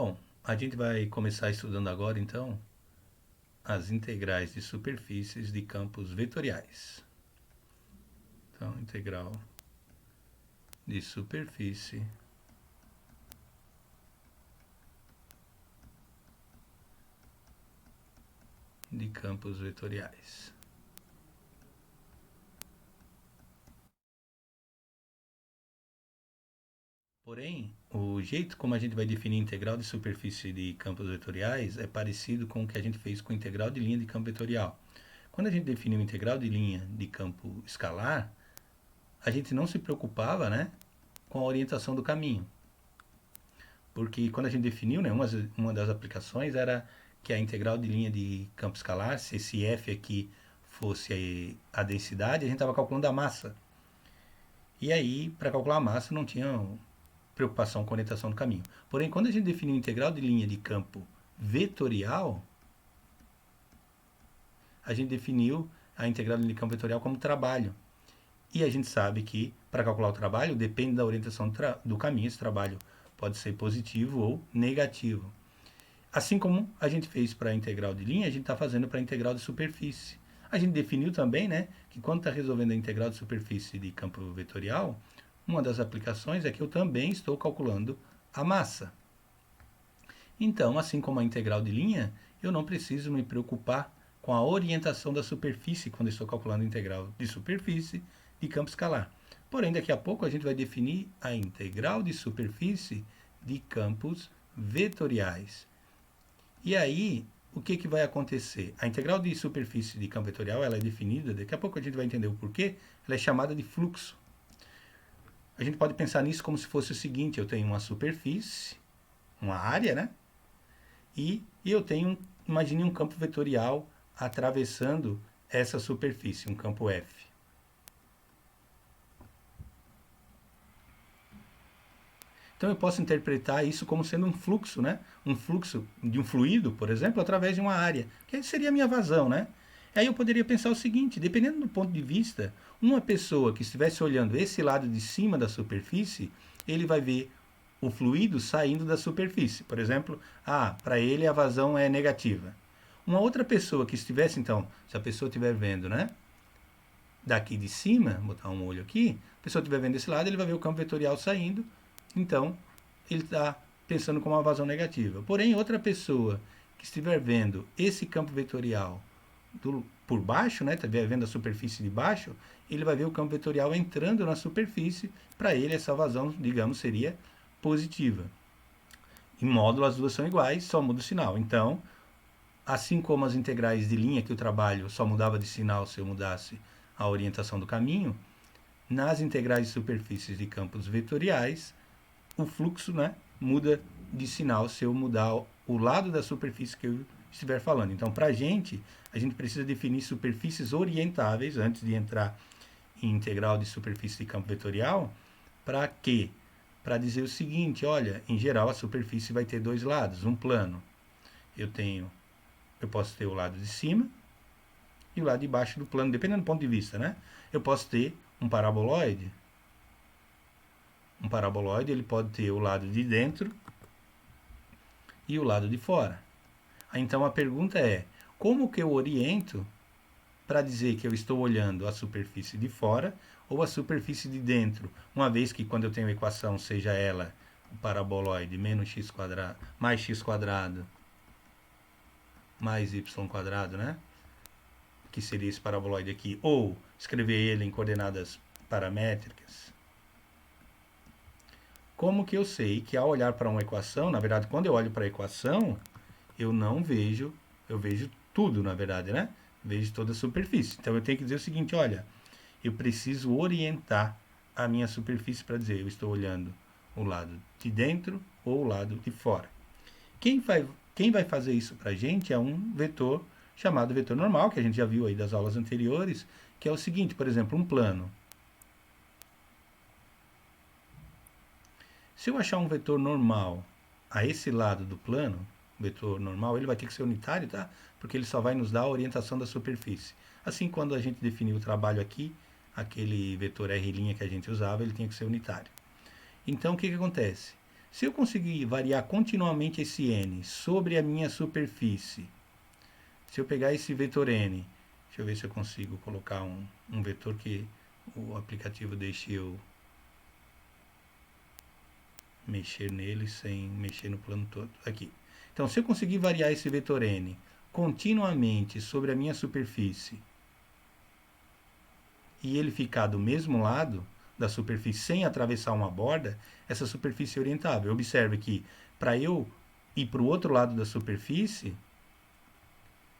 Bom, a gente vai começar estudando agora, então, as integrais de superfícies de campos vetoriais. Então, integral de superfície de campos vetoriais. Porém, o jeito como a gente vai definir integral de superfície de campos vetoriais é parecido com o que a gente fez com integral de linha de campo vetorial. Quando a gente definiu integral de linha de campo escalar, a gente não se preocupava, né, com a orientação do caminho. Porque quando a gente definiu, né, uma das aplicações era que a integral de linha de campo escalar, se esse f aqui fosse a densidade, a gente estava calculando a massa. E aí, para calcular a massa, não tinha preocupação com a orientação do caminho. Porém, quando a gente definiu integral de linha de campo vetorial, a gente definiu a integral de linha de campo vetorial como trabalho. E a gente sabe que, para calcular o trabalho, depende da orientação do caminho. Esse trabalho pode ser positivo ou negativo. Assim como a gente fez para a integral de linha, a gente está fazendo para a integral de superfície. A gente definiu também, né, que quando está resolvendo a integral de superfície de campo vetorial, uma das aplicações é que eu também estou calculando a massa. Então, assim como a integral de linha, eu não preciso me preocupar com a orientação da superfície quando estou calculando a integral de superfície de campo escalar. Porém, daqui a pouco a gente vai definir a integral de superfície de campos vetoriais. E aí, o que, que vai acontecer? A integral de superfície de campo vetorial ela é definida, daqui a pouco a gente vai entender o porquê, ela é chamada de fluxo. A gente pode pensar nisso como se fosse o seguinte, eu tenho uma superfície, uma área, né? E eu tenho, imagine um campo vetorial atravessando essa superfície, um campo F. Então eu posso interpretar isso como sendo um fluxo, né? Um fluxo de um fluido, por exemplo, através de uma área, que seria a minha vazão, né? Aí eu poderia pensar o seguinte, dependendo do ponto de vista, uma pessoa que estivesse olhando esse lado de cima da superfície, ele vai ver o fluido saindo da superfície. Por exemplo, para ele a vazão é negativa. Uma outra pessoa que estivesse, então, se a pessoa estiver vendo, né? Daqui de cima, vou botar um olho aqui, a pessoa estiver vendo desse lado, ele vai ver o campo vetorial saindo, então ele está pensando como uma vazão negativa. Porém, outra pessoa que estiver vendo esse campo vetorial por baixo, né, estiver vendo a superfície de baixo, ele vai ver o campo vetorial entrando na superfície, para ele essa vazão, digamos, seria positiva. Em módulo as duas são iguais, só muda o sinal. Então, assim como as integrais de linha, que o trabalho só mudava de sinal se eu mudasse a orientação do caminho, nas integrais de superfícies de campos vetoriais, o fluxo, né, muda de sinal se eu mudar o lado da superfície que eu estiver falando. Então, para a gente precisa definir superfícies orientáveis antes de entrar em integral de superfície de campo vetorial. Para quê? Para dizer o seguinte, olha, em geral a superfície vai ter dois lados, um plano. Eu posso ter o lado de cima e o lado de baixo do plano, dependendo do ponto de vista, né? Eu posso ter um paraboloide. Um paraboloide ele pode ter o lado de dentro e o lado de fora. Então a pergunta é, como que eu oriento para dizer que eu estou olhando a superfície de fora ou a superfície de dentro, uma vez que quando eu tenho a equação, seja ela o paraboloide menos x quadrado, mais x quadrado, mais y quadrado, né? Que seria esse paraboloide aqui, ou escrever ele em coordenadas paramétricas. Como que eu sei que ao olhar para uma equação, na verdade, quando eu olho para a equação, eu não vejo, eu vejo tudo, na verdade, né? Vejo toda a superfície. Então eu tenho que dizer o seguinte, olha, eu preciso orientar a minha superfície para dizer, eu estou olhando o lado de dentro ou o lado de fora. Quem vai fazer isso para a gente é um vetor chamado vetor normal, que a gente já viu aí das aulas anteriores, que é o seguinte, por exemplo, um plano. Se eu achar um vetor normal a esse lado do plano, vetor normal, ele vai ter que ser unitário, tá? Porque ele só vai nos dar a orientação da superfície. Assim, quando a gente definiu o trabalho aqui, aquele vetor R' que a gente usava, ele tinha que ser unitário. Então, o que acontece? Se eu conseguir variar continuamente esse n sobre a minha superfície, se eu pegar esse vetor n, deixa eu ver se eu consigo colocar um vetor que o aplicativo deixe eu mexer nele sem mexer no plano todo. Aqui. Então, se eu conseguir variar esse vetor n continuamente sobre a minha superfície e ele ficar do mesmo lado da superfície sem atravessar uma borda, essa superfície é orientável. Observe que para eu ir para o outro lado da superfície,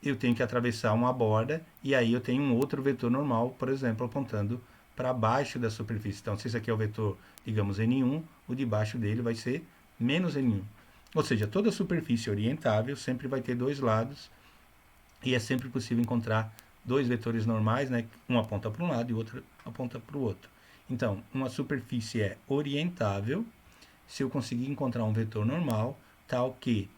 eu tenho que atravessar uma borda e aí eu tenho um outro vetor normal, por exemplo, apontando para baixo da superfície. Então, se esse aqui é o vetor, digamos, N1, o de baixo dele vai ser menos N1. Ou seja, toda superfície orientável sempre vai ter dois lados e é sempre possível encontrar dois vetores normais, né? Um aponta para um lado e o outro aponta para o outro. Então, uma superfície é orientável se eu conseguir encontrar um vetor normal, tal que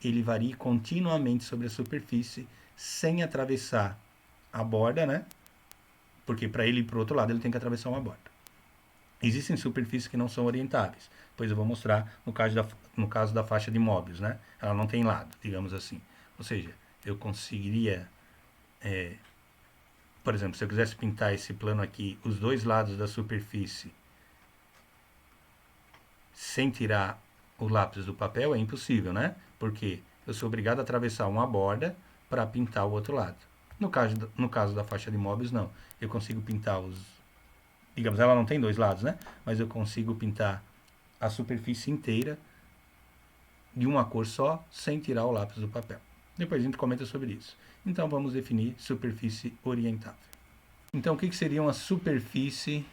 ele varie continuamente sobre a superfície sem atravessar a borda, né? Porque para ele ir para o outro lado ele tem que atravessar uma borda. Existem superfícies que não são orientáveis, pois eu vou mostrar no caso da faixa de Möbius, né? Ela não tem lado, digamos assim. Ou seja, eu conseguiria, por exemplo, se eu quisesse pintar esse plano aqui, os dois lados da superfície, sem tirar o lápis do papel, é impossível, né? Porque eu sou obrigado a atravessar uma borda para pintar o outro lado. No caso da faixa de Möbius, não. Eu consigo pintar digamos, ela não tem dois lados, né? Mas eu consigo pintar a superfície inteira de uma cor só, sem tirar o lápis do papel. Depois a gente comenta sobre isso. Então vamos definir superfície orientável. Então o que seria uma superfície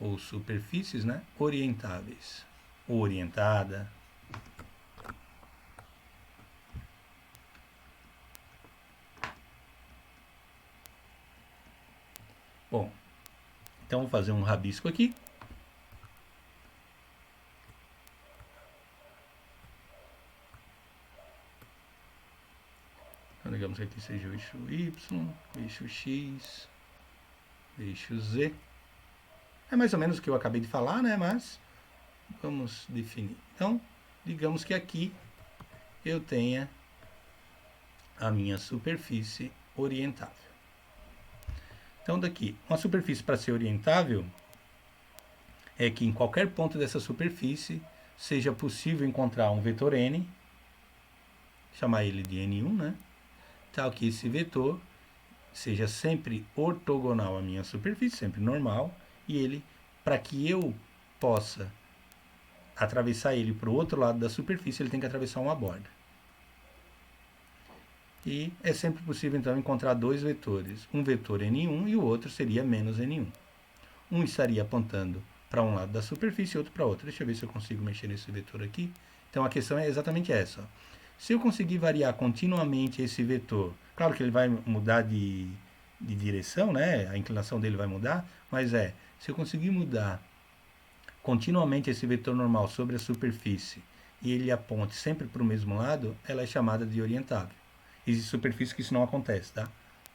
ou superfícies, né, orientáveis, ou orientada. Bom, então vou fazer um rabisco aqui. Então, digamos que aqui seja o eixo Y, eixo X, eixo Z. É mais ou menos o que eu acabei de falar, né? Mas vamos definir. Então, digamos que aqui eu tenha a minha superfície orientável. Então, daqui, uma superfície para ser orientável é que em qualquer ponto dessa superfície seja possível encontrar um vetor n, chamar ele de n1, né? Tal que esse vetor seja sempre ortogonal à minha superfície, sempre normal, e ele, para que eu possa atravessar ele para o outro lado da superfície, ele tem que atravessar uma borda. E é sempre possível, então, encontrar dois vetores. Um vetor n1 e o outro seria menos n1. Um estaria apontando para um lado da superfície e outro para outro. Deixa eu ver se eu consigo mexer nesse vetor aqui. Então, a questão é exatamente essa. Ó. Se eu conseguir variar continuamente esse vetor, claro que ele vai mudar de direção, né? A inclinação dele vai mudar, mas se eu conseguir mudar continuamente esse vetor normal sobre a superfície e ele aponte sempre para o mesmo lado, ela é chamada de orientável. Existe superfície que isso não acontece, tá?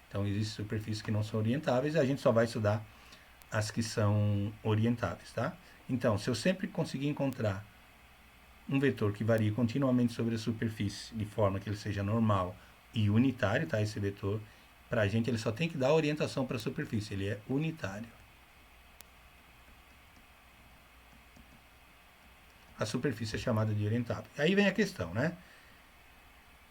Então, existe superfícies que não são orientáveis e a gente só vai estudar as que são orientáveis, tá? Então, se eu sempre conseguir encontrar um vetor que varie continuamente sobre a superfície, de forma que ele seja normal e unitário, tá? Esse vetor, para a gente, ele só tem que dar orientação para a superfície, ele é unitário. A superfície é chamada de orientável. Aí vem a questão, né?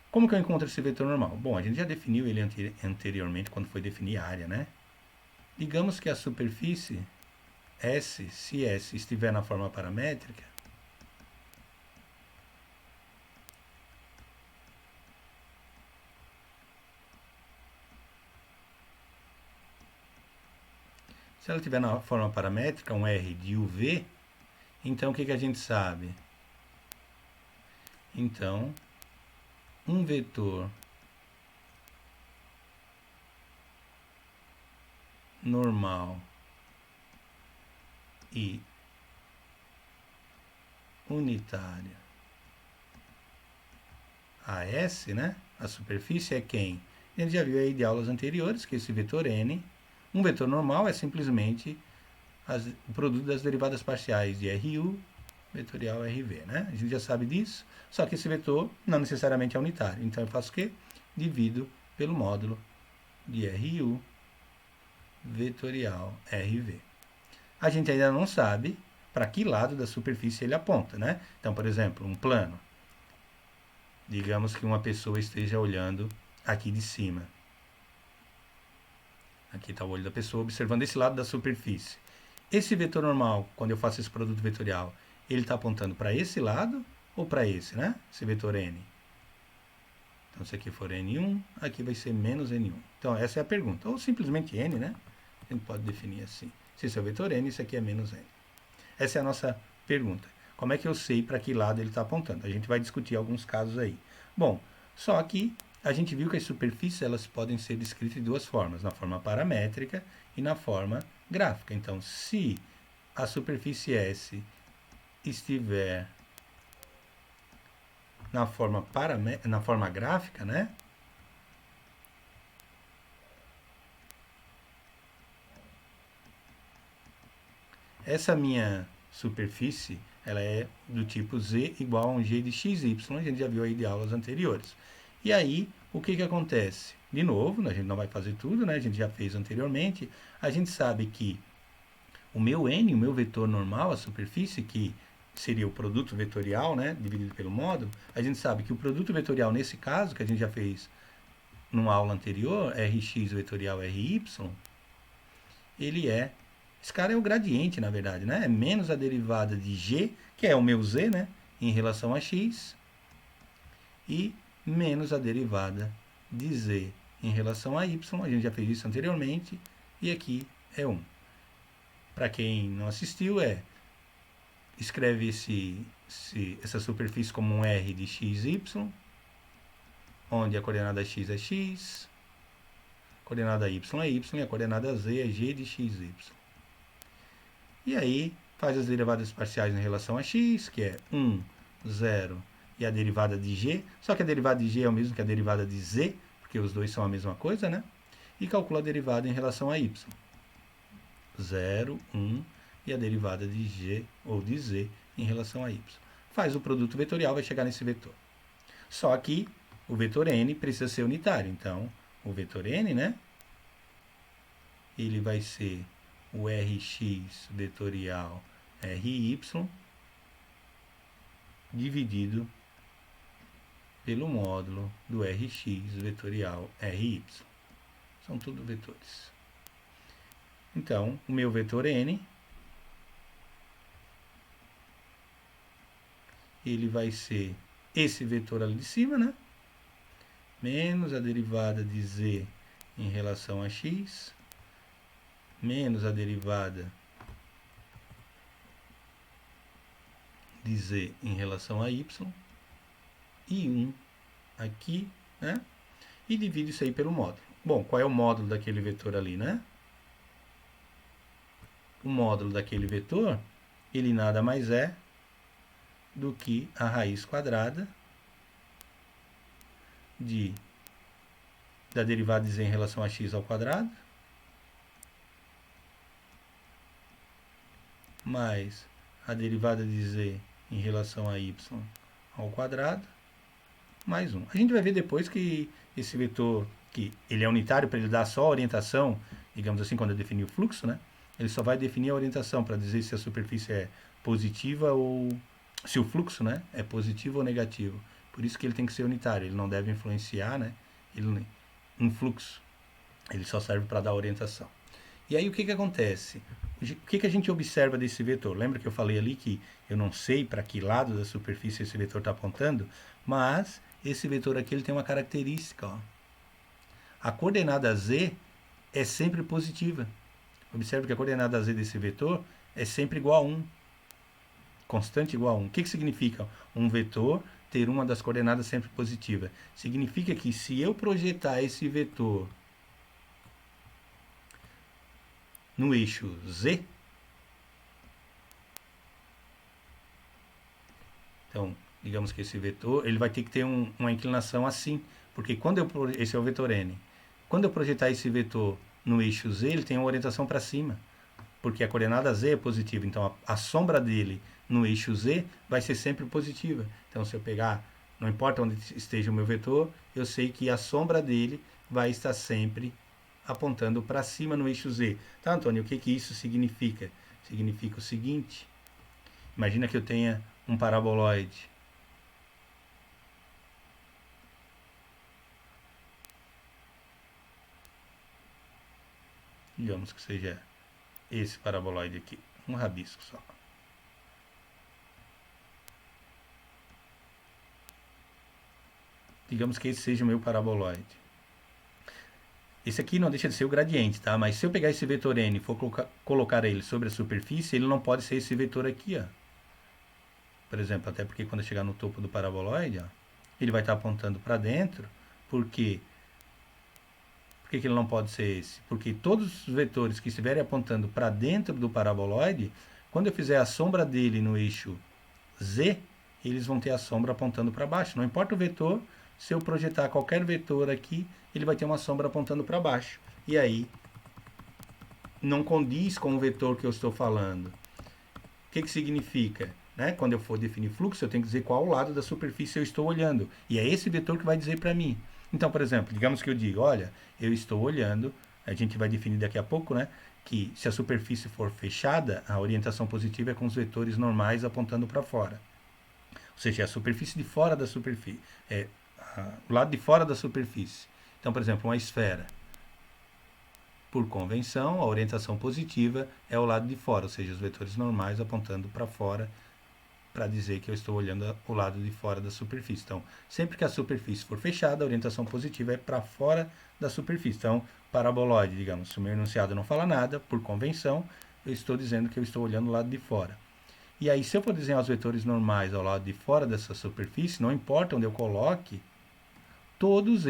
Como que eu encontro esse vetor normal? Bom, a gente já definiu ele anteriormente, quando foi definir a área, né? Digamos que a superfície S, se S estiver na forma paramétrica, se ela estiver na forma paramétrica, um R de UV, então o que a gente sabe? Então, um vetor normal e unitário AS, né? A superfície é quem? A gente já viu aí de aulas anteriores que esse vetor N, um vetor normal é simplesmente o produto das derivadas parciais de RU vetorial RV, né? A gente já sabe disso, só que esse vetor não necessariamente é unitário. Então eu faço o quê? Divido pelo módulo de RU vetorial RV. A gente ainda não sabe para que lado da superfície ele aponta, né? Então, por exemplo, um plano. Digamos que uma pessoa esteja olhando aqui de cima. Aqui está o olho da pessoa observando esse lado da superfície. Esse vetor normal, quando eu faço esse produto vetorial, ele está apontando para esse lado ou para esse, né? Esse vetor N. Então, se aqui for N1, aqui vai ser menos N1. Então, essa é a pergunta. Ou simplesmente N, né? A gente pode definir assim. Se esse é o vetor N, isso aqui é menos N. Essa é a nossa pergunta. Como é que eu sei para que lado ele está apontando? A gente vai discutir alguns casos aí. Bom, só que a gente viu que as superfícies elas podem ser descritas de duas formas, na forma paramétrica e na forma gráfica. Então, se a superfície S estiver na forma gráfica, né? Essa minha superfície, ela é do tipo Z igual a um G de XY, a gente já viu aí de aulas anteriores. E aí, o que acontece? De novo, a gente não vai fazer tudo, né? A gente já fez anteriormente. A gente sabe que o meu N, o meu vetor normal, a superfície, que seria o produto vetorial, né? Dividido pelo módulo, a gente sabe que o produto vetorial, nesse caso, que a gente já fez numa aula anterior, Rx vetorial Ry, ele é... Esse cara é o gradiente, na verdade, né? É menos a derivada de g, que é o meu z, né? Em relação a x, e menos a derivada de z em relação a y. A gente já fez isso anteriormente, e aqui é 1. Para quem não assistiu, escreve essa superfície como um R de xy, onde a coordenada x é x, a coordenada y é y e a coordenada z é g de xy. E aí, faz as derivadas parciais em relação a x, que é 1, 0 e a derivada de g. Só que a derivada de g é o mesmo que a derivada de z, porque os dois são a mesma coisa, né? E calcula a derivada em relação a y. 0, 1 e a derivada de g ou de z em relação a y. Faz o produto vetorial, vai chegar nesse vetor. Só que o vetor n precisa ser unitário. Então, o vetor n, né? Ele vai ser o Rx vetorial Ry dividido pelo módulo do Rx vetorial Ry. São tudo vetores. Então, o meu vetor n, ele vai ser esse vetor ali de cima, né? Menos a derivada de z em relação a x, menos a derivada de z em relação a y, e 1 aqui, né? E divide isso aí pelo módulo. Bom, qual é o módulo daquele vetor ali, né? O módulo daquele vetor, ele nada mais é do que a raiz quadrada da derivada de z em relação a x ao quadrado, mais a derivada de z em relação a y ao quadrado, mais 1. A gente vai ver depois que esse vetor, que ele é unitário para ele dar só a orientação, digamos assim, quando eu definir o fluxo, né? Ele só vai definir a orientação para dizer se a superfície é positiva ou... se o fluxo, né, é positivo ou negativo. Por isso que ele tem que ser unitário, ele não deve influenciar, né? Um fluxo. Ele só serve para dar orientação. E aí o que acontece? O que a gente observa desse vetor? Lembra que eu falei ali que eu não sei para que lado da superfície esse vetor está apontando? Mas esse vetor aqui ele tem uma característica. Ó. A coordenada z é sempre positiva. Observe que a coordenada z desse vetor é sempre igual a 1. Constante igual a 1. O que significa um vetor ter uma das coordenadas sempre positiva? Significa que se eu projetar esse vetor no eixo z, então, digamos que esse vetor, ele vai ter que ter uma inclinação assim, porque esse é o vetor n. Quando eu projetar esse vetor no eixo z, ele tem uma orientação para cima, porque a coordenada z é positiva, então a sombra dele no eixo z vai ser sempre positiva. Então, se eu pegar, não importa onde esteja o meu vetor, eu sei que a sombra dele vai estar sempre apontando para cima no eixo z. Tá, Antônio, o que que isso significa? Significa o seguinte: imagina que eu tenha um paraboloide. Digamos que seja esse paraboloide aqui, um rabisco só. Digamos que esse seja o meu paraboloide. Esse aqui não deixa de ser o gradiente, tá? Mas se eu pegar esse vetor n e for colocar ele sobre a superfície, ele não pode ser esse vetor aqui, ó. Por exemplo, até porque quando eu chegar no topo do paraboloide, ó, ele vai estar apontando para dentro. Por quê? Por que ele não pode ser esse? Porque todos os vetores que estiverem apontando para dentro do paraboloide, quando eu fizer a sombra dele no eixo z, eles vão ter a sombra apontando para baixo. Não importa o vetor, se eu projetar qualquer vetor aqui, ele vai ter uma sombra apontando para baixo. E aí, não condiz com o vetor que eu estou falando. O que que significa? Né? Quando eu for definir fluxo, eu tenho que dizer qual lado da superfície eu estou olhando. E é esse vetor que vai dizer para mim. Então, por exemplo, digamos que eu diga, olha, eu estou olhando, a gente vai definir daqui a pouco, né? Que se a superfície for fechada, a orientação positiva é com os vetores normais apontando para fora. Ou seja, é a superfície de fora da superfície. É o lado de fora da superfície. Então, por exemplo, uma esfera. Por convenção, a orientação positiva é o lado de fora, ou seja, os vetores normais apontando para fora, para dizer que eu estou olhando o lado de fora da superfície. Então, sempre que a superfície for fechada, a orientação positiva é para fora da superfície. Então, paraboloide, digamos, se o meu enunciado não fala nada, por convenção, eu estou dizendo que eu estou olhando o lado de fora. E aí, se eu for desenhar os vetores normais ao lado de fora dessa superfície, não importa onde eu coloque, todos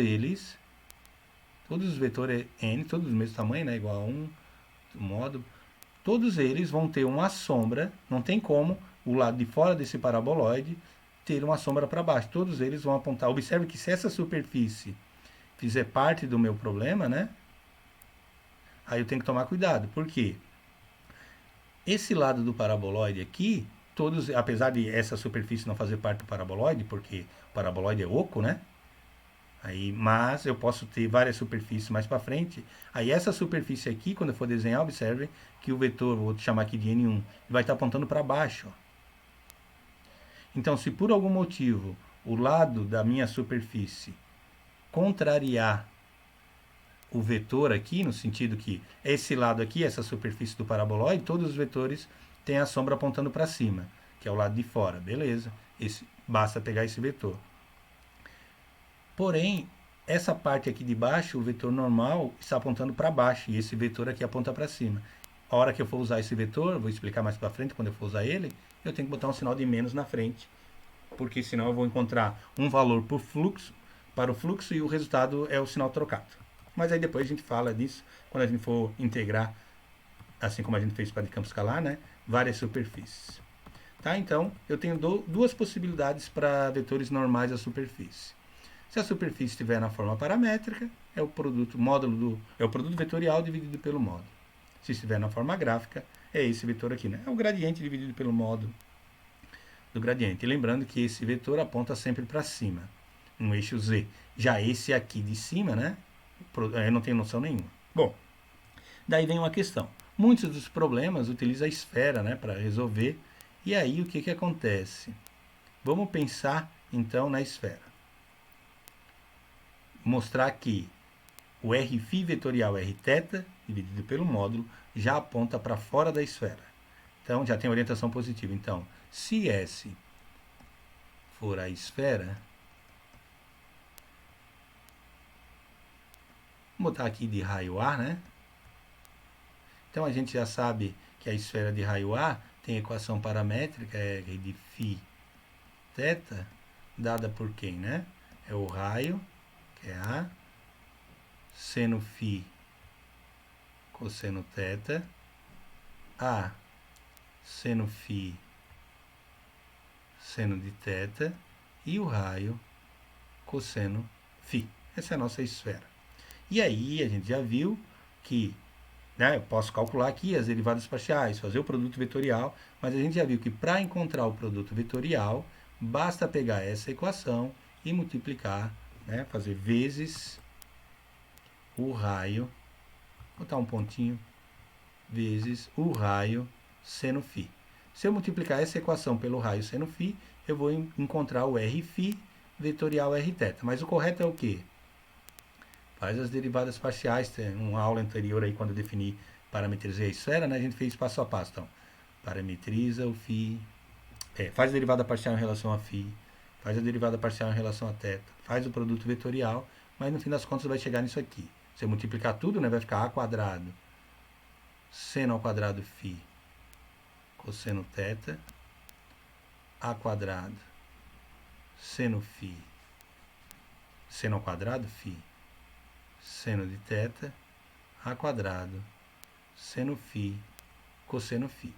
os vetores n, todos do mesmo tamanho, né, igual a 1, modo, todos eles vão ter uma sombra, não tem como o lado de fora desse paraboloide ter uma sombra para baixo. Todos eles vão apontar. Observe que se essa superfície fizer parte do meu problema, né, aí eu tenho que tomar cuidado. Por quê? Esse lado do paraboloide aqui, todos, apesar de essa superfície não fazer parte do paraboloide, porque o paraboloide é oco, né? Aí, mas eu posso ter várias superfícies mais para frente. Aí essa superfície aqui, quando eu for desenhar, observe que o vetor, vou chamar aqui de N1, vai estar apontando para baixo. Ó. Então, se por algum motivo o lado da minha superfície contrariar o vetor aqui, no sentido que esse lado aqui, essa superfície do paraboloide, todos os vetores têm a sombra apontando para cima, que é o lado de fora. Beleza, basta pegar esse vetor. Porém, essa parte aqui de baixo, o vetor normal, está apontando para baixo, e esse vetor aqui aponta para cima. A hora que eu for usar esse vetor, vou explicar mais para frente, quando eu for usar ele, eu tenho que botar um sinal de menos na frente, porque senão eu vou encontrar um valor por fluxo, para o fluxo, e o resultado é o sinal trocado. Mas aí depois a gente fala disso, quando a gente for integrar, assim como a gente fez para de campo escalar, né, várias superfícies. Tá? Então, eu tenho duas possibilidades para vetores normais da superfície. Se a superfície estiver na forma paramétrica, é o produto vetorial dividido pelo módulo. Se estiver na forma gráfica, é esse vetor aqui, né? É o gradiente dividido pelo módulo do gradiente. E lembrando que esse vetor aponta sempre para cima, no eixo z. Já esse aqui de cima, né? Eu não tenho noção nenhuma. Bom, daí vem uma questão. Muitos dos problemas utilizam a esfera, né, para resolver. E aí o que que acontece? Vamos pensar então na esfera. Mostrar que o Rφ vetorial Rθ, dividido pelo módulo, já aponta para fora da esfera. Então, já tem orientação positiva. Então, se S for a esfera, vou botar aqui de raio A, né? Então, a gente já sabe que a esfera de raio A tem equação paramétrica, R de φ θ, dada por quem, né? É o raio, que é A, seno φ cosseno θ, A seno φ seno de θ e o raio cosseno φ. Essa é a nossa esfera. E aí a gente já viu que né? Eu posso calcular aqui as derivadas parciais, fazer o produto vetorial, mas a gente já viu que para encontrar o produto vetorial, basta pegar essa equação e multiplicar, né? Fazer vezes o raio, vou botar um pontinho, vezes o raio seno φ. Se eu multiplicar essa equação pelo raio seno φ, eu vou encontrar o Rφ vetorial Rθ. Mas o correto é o quê? Faz as derivadas parciais. Tem uma aula anterior aí, quando eu defini parametrizei a esfera, né? A gente fez passo a passo. Então, parametriza o φ, faz a derivada parcial em relação a φ, faz a derivada parcial em relação a θ, faz o produto vetorial, mas no fim das contas vai chegar nisso aqui. Se eu multiplicar tudo, né, vai ficar a quadrado seno ao quadrado φ cosseno θ, a quadrado seno φ, seno ao quadrado φ, seno de θ, a quadrado seno φ, cosseno φ.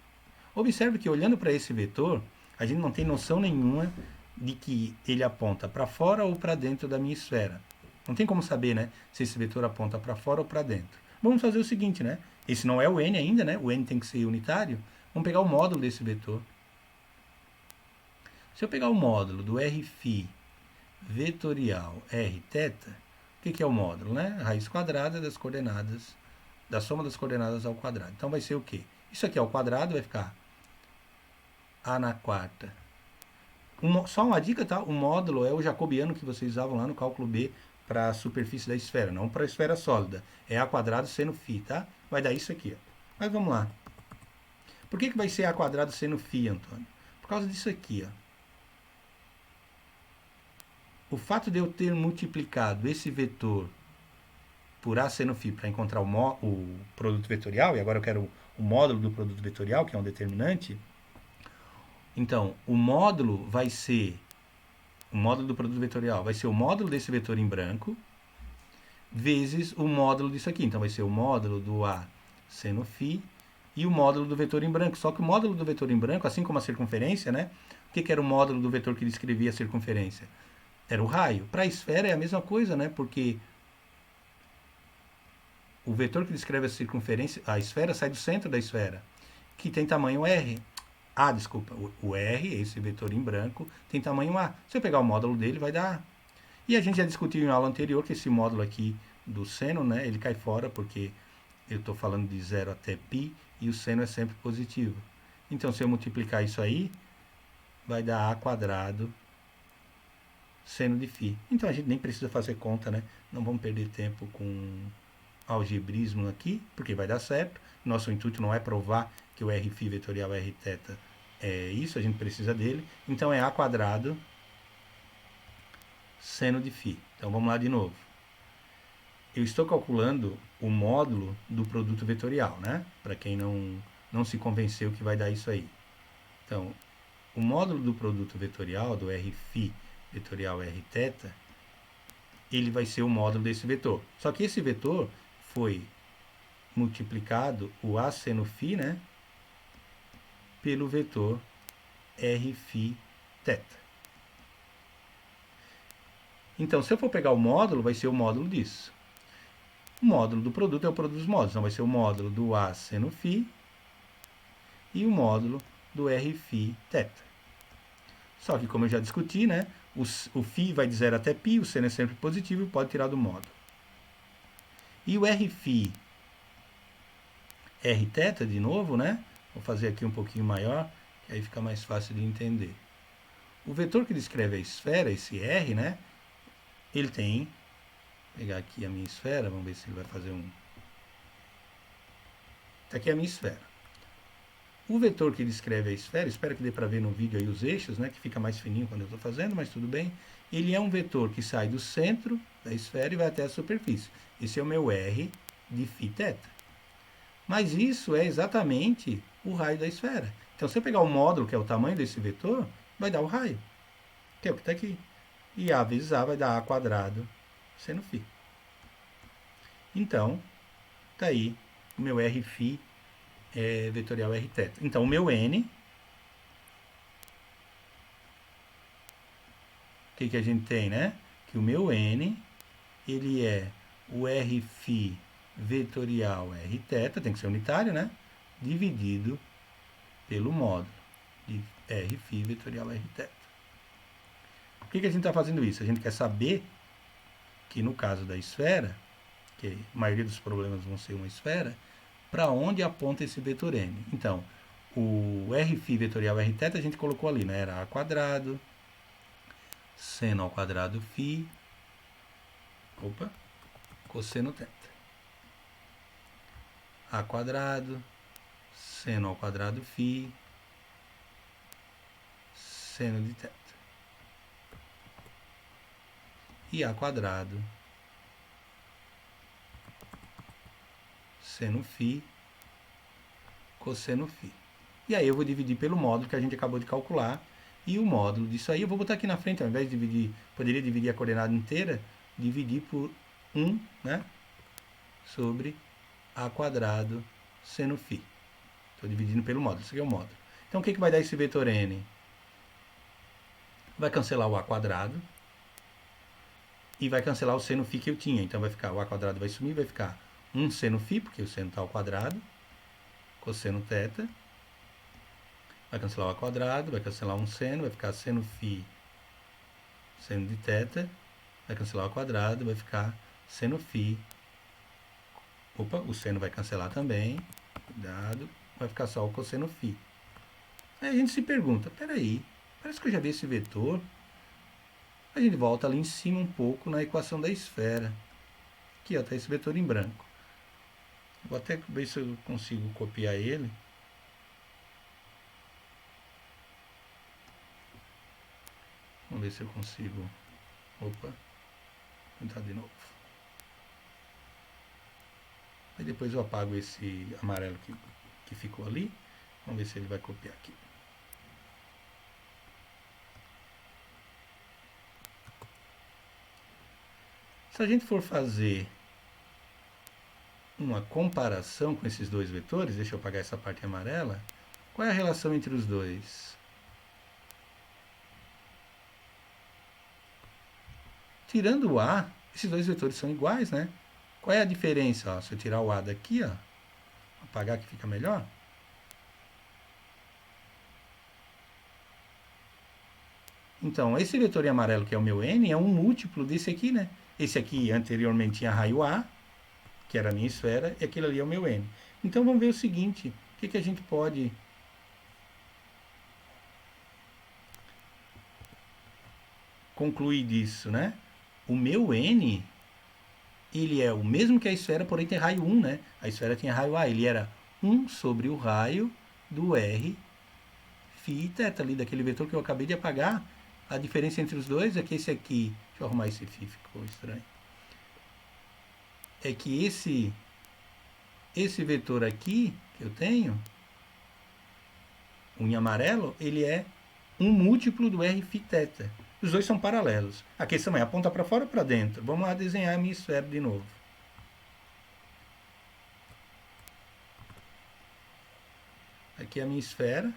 Observe que olhando para esse vetor, a gente não tem noção nenhuma de que ele aponta para fora ou para dentro da minha esfera. Não tem como saber, né, se esse vetor aponta para fora ou para dentro. Vamos fazer o seguinte, né? Esse não é o n ainda, né? O n tem que ser unitário. Vamos pegar o módulo desse vetor. Se eu pegar o módulo do Rφ vetorial Rθ, o que é o módulo, né? A raiz quadrada das coordenadas, da soma das coordenadas ao quadrado. Então vai ser o quê? Isso aqui ao quadrado vai ficar a na quarta. Só uma dica, tá? O módulo é o jacobiano que vocês usavam lá no cálculo B para a superfície da esfera, não para a esfera sólida. É a quadrado seno φ, tá? Vai dar isso aqui, ó. Mas vamos lá. Por que vai ser a quadrado seno φ, Antônio? Por causa disso aqui, ó. O fato de eu ter multiplicado esse vetor por A seno φ para encontrar o produto vetorial, e agora eu quero o módulo do produto vetorial, que é um determinante. Então, o módulo vai ser, o módulo do produto vetorial vai ser o módulo desse vetor em branco, vezes o módulo disso aqui. Então, vai ser o módulo do A seno φ e o módulo do vetor em branco. Só que o módulo do vetor em branco, assim como a circunferência, né? O que era o módulo do vetor que descrevia a circunferência? Era o raio. Para a esfera é a mesma coisa, né? Porque o vetor que descreve a circunferência, a esfera, sai do centro da esfera, que tem tamanho R. Desculpa, o R, esse vetor em branco, tem tamanho A. Se eu pegar o módulo dele, vai dar A. E a gente já discutiu em aula anterior que esse módulo aqui do seno, né, ele cai fora porque eu estou falando de 0 até π e o seno é sempre positivo. Então, se eu multiplicar isso aí, vai dar A quadrado seno de φ. Então, a gente nem precisa fazer conta, né? Não vamos perder tempo com algebrismo aqui, porque vai dar certo. Nosso intuito não é provar que o Rφ vetorial Rθ é isso, a gente precisa dele. Então, é A quadrado seno de φ. Então, vamos lá de novo. Eu estou calculando o módulo do produto vetorial, né? Para quem não se convenceu que vai dar isso aí. Então, o módulo do produto vetorial, do Rφ vetorial Rθ, ele vai ser o módulo desse vetor. Só que esse vetor foi multiplicado, o A seno φ, né? Pelo vetor Rφ θ. Então, se eu for pegar o módulo, vai ser o módulo disso. O módulo do produto é o produto dos módulos. Então, vai ser o módulo do A seno φ e o módulo do Rφ θ. Só que, como eu já discuti, né? O φ vai de 0 até π, o seno é sempre positivo, pode tirar do módulo. E o Rφ Rθ, de novo, né? Vou fazer aqui um pouquinho maior, que aí fica mais fácil de entender. O vetor que descreve a esfera, esse R, né? Ele tem, vou pegar aqui a minha esfera, vamos ver se ele vai fazer um... Está aqui a minha esfera. O vetor que descreve a esfera, espero que dê para ver no vídeo aí os eixos, né? Que fica mais fininho quando eu estou fazendo, mas tudo bem. Ele é um vetor que sai do centro da esfera e vai até a superfície. Esse é o meu R de φθ. Mas isso é exatamente o raio da esfera. Então, se eu pegar o módulo, que é o tamanho desse vetor, vai dar o raio, que é o que está aqui. E A vezes A vai dar A quadrado seno φ. Então, está aí o meu Rφ vetorial Rθ. Então, o meu N, o que a gente tem, né? Que o meu N, ele é o Rφ vetorial r θ, tem que ser unitário, né? Dividido pelo módulo de rφ vetorial r θ. Por que a gente está fazendo isso? A gente quer saber que no caso da esfera, que a maioria dos problemas vão ser uma esfera, para onde aponta esse vetor n. Então, o rφ vetorial r θ a gente colocou ali, né? Era a quadrado, seno ao quadrado φ, cosseno θ. A quadrado, seno ao quadrado φ, seno de θ. E a quadrado, seno φ, cosseno φ. E aí eu vou dividir pelo módulo que a gente acabou de calcular. E o módulo disso aí eu vou botar aqui na frente, ao invés de dividir, poderia dividir a coordenada inteira, dividir por 1, né? Sobre a quadrado seno φ. Estou dividindo pelo módulo, isso aqui é o módulo. Então o que vai dar esse vetor n? Vai cancelar o a quadrado e vai cancelar o seno φ que eu tinha. Então vai ficar, o a quadrado vai sumir, vai ficar 1 seno φ, porque o seno está ao quadrado, cosseno θ, vai cancelar o a quadrado, vai cancelar um seno, vai ficar seno φ, seno de θ, vai cancelar o quadrado, vai ficar seno φ, o seno vai cancelar também, cuidado, vai ficar só o cosseno φ. Aí a gente se pergunta, peraí, parece que eu já vi esse vetor. A gente volta ali em cima um pouco na equação da esfera. Aqui, ó, tá esse vetor em branco. Vou até ver se eu consigo copiar ele. Vamos ver se eu consigo. Vou tentar de novo. Aí depois eu apago esse amarelo que ficou ali. Vamos ver se ele vai copiar aqui. Se a gente for fazer uma comparação com esses dois vetores, deixa eu apagar essa parte amarela, qual é a relação entre os dois? Tirando o A, esses dois vetores são iguais, né? Qual é a diferença? Ó, se eu tirar o A daqui, ó, apagar que fica melhor. Então, esse vetor em amarelo, que é o meu n, é um múltiplo desse aqui, né? Esse aqui anteriormente tinha raio A, que era a minha esfera, e aquele ali é o meu n. Então, vamos ver o seguinte, o que a gente pode concluir disso, né? O meu n, ele é o mesmo que a esfera, porém tem raio 1, né? A esfera tinha raio A, ele era 1 sobre o raio do r φ θ ali, daquele vetor que eu acabei de apagar. A diferença entre os dois é que esse aqui, deixa eu arrumar esse φ, ficou estranho. É que esse vetor aqui, que eu tenho, em amarelo, ele é um múltiplo do r φ θ. Os dois são paralelos. A questão é, aponta para fora ou para dentro? Vamos lá desenhar a minha esfera de novo. Aqui é a minha esfera.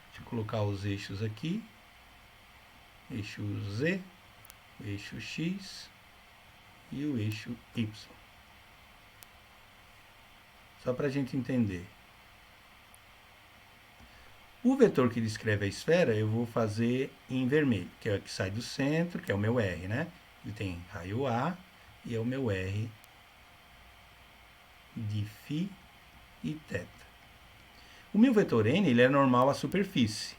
Deixa eu colocar os eixos aqui. Eixo Z, eixo X e o eixo Y. Só para a gente entender. O vetor que descreve a esfera eu vou fazer em vermelho, que é o que sai do centro, que é o meu R, né? Ele tem raio A e é o meu R de φ e θ. O meu vetor n ele é normal à superfície.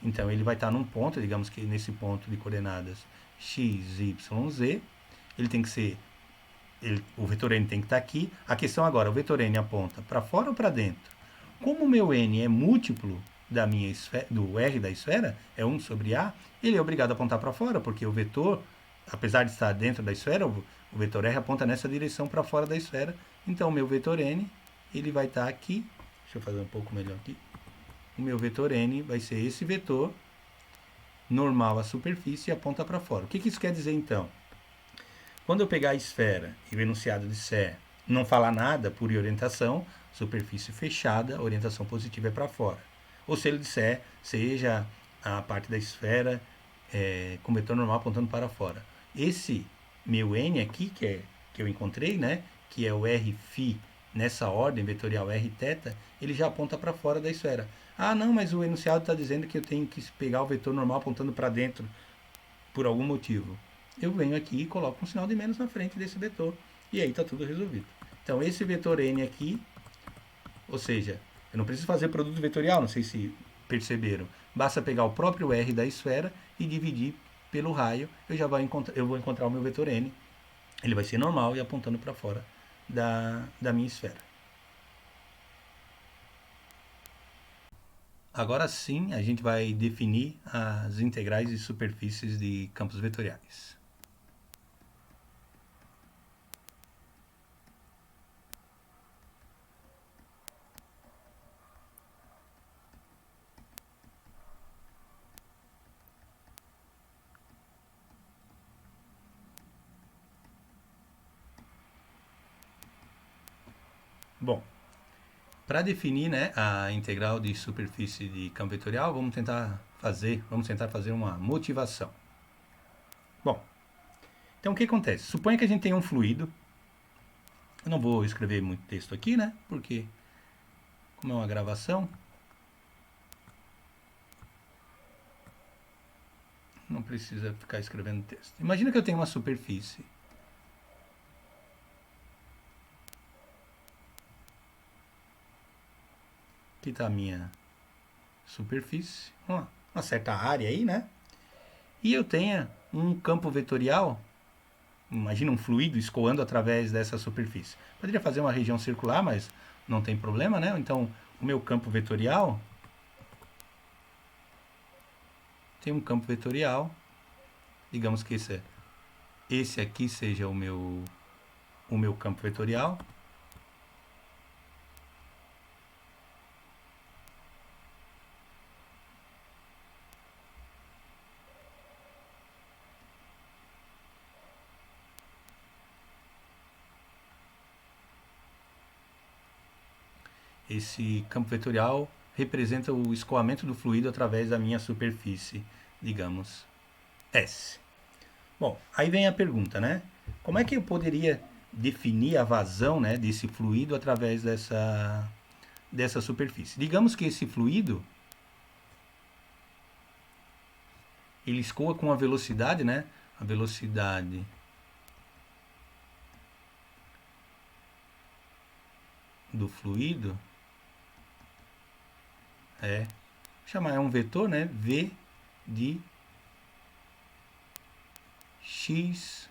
Então ele vai estar num ponto, digamos que nesse ponto de coordenadas x, y, z. Ele tem que ser, o vetor n tem que estar aqui. A questão agora, o vetor n aponta para fora ou para dentro? Como o meu n é múltiplo da minha esfera, do R da esfera, é 1 sobre A, ele é obrigado a apontar para fora, porque o vetor, apesar de estar dentro da esfera, o vetor R aponta nessa direção para fora da esfera. Então, o meu vetor N, ele vai estar aqui. Deixa eu fazer um pouco melhor aqui. O meu vetor N vai ser esse vetor normal à superfície e aponta para fora. O que isso quer dizer, então? Quando eu pegar a esfera e o enunciado disser não falar nada por orientação, superfície fechada, orientação positiva é para fora. Ou se ele disser, seja a parte da esfera com vetor normal apontando para fora. Esse meu n aqui, que eu encontrei, né? Que é o rφ nessa ordem vetorial rθ, ele já aponta para fora da esfera. Ah, não, mas o enunciado está dizendo que eu tenho que pegar o vetor normal apontando para dentro por algum motivo. Eu venho aqui e coloco um sinal de menos na frente desse vetor. E aí está tudo resolvido. Então, esse vetor n aqui, ou seja, eu não preciso fazer produto vetorial, não sei se perceberam. Basta pegar o próprio r da esfera e dividir pelo raio, eu vou encontrar o meu vetor n. Ele vai ser normal e apontando para fora da minha esfera. Agora sim, a gente vai definir as integrais e superfícies de campos vetoriais. Bom, para definir, né, a integral de superfície de campo vetorial, vamos tentar fazer uma motivação. Bom, então o que acontece? Suponha que a gente tem um fluido. Eu não vou escrever muito texto aqui, né? Porque como é uma gravação, não precisa ficar escrevendo texto. Imagina que eu tenho uma superfície. Aqui está a minha superfície, uma certa área aí, né? E eu tenha um campo vetorial, imagina um fluido escoando através dessa superfície. Poderia fazer uma região circular, mas não tem problema, né? Então, o meu campo vetorial tem um campo vetorial, digamos que esse aqui seja o meu campo vetorial. Esse campo vetorial representa o escoamento do fluido através da minha superfície, digamos, S. Bom, aí vem a pergunta, né? Como é que eu poderia definir a vazão, né, desse fluido através dessa superfície? Digamos que esse fluido ele escoa com a velocidade, né? A velocidade do fluido é um vetor, né? V de x,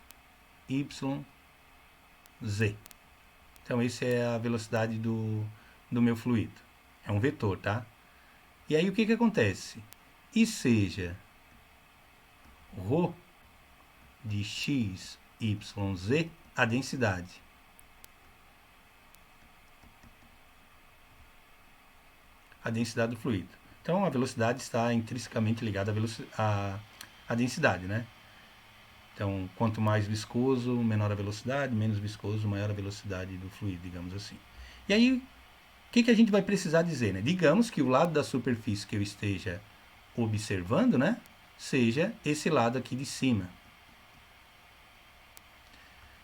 y, z. Então, essa é a velocidade do meu fluido. É um vetor, tá? E aí, o que acontece? E seja ρ de x, y, z, a densidade. A densidade do fluido. Então, a velocidade está intrinsecamente ligada à densidade, né? Então, quanto mais viscoso, menor a velocidade, menos viscoso, maior a velocidade do fluido, digamos assim. E aí, o que a gente vai precisar dizer, né? Digamos que o lado da superfície que eu esteja observando, né, seja esse lado aqui de cima.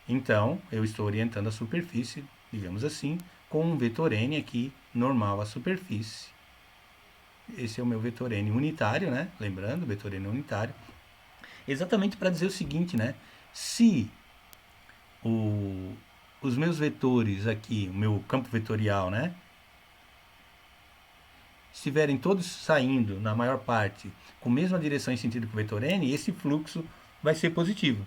Então, eu estou orientando a superfície, digamos assim, com um vetor n aqui, normal à superfície. Esse é o meu vetor n unitário, né? Lembrando, vetor n unitário. Exatamente para dizer o seguinte, né? Se os meus vetores aqui, o meu campo vetorial, né, estiverem todos saindo, na maior parte, com a mesma direção em sentido com o vetor n, esse fluxo vai ser positivo.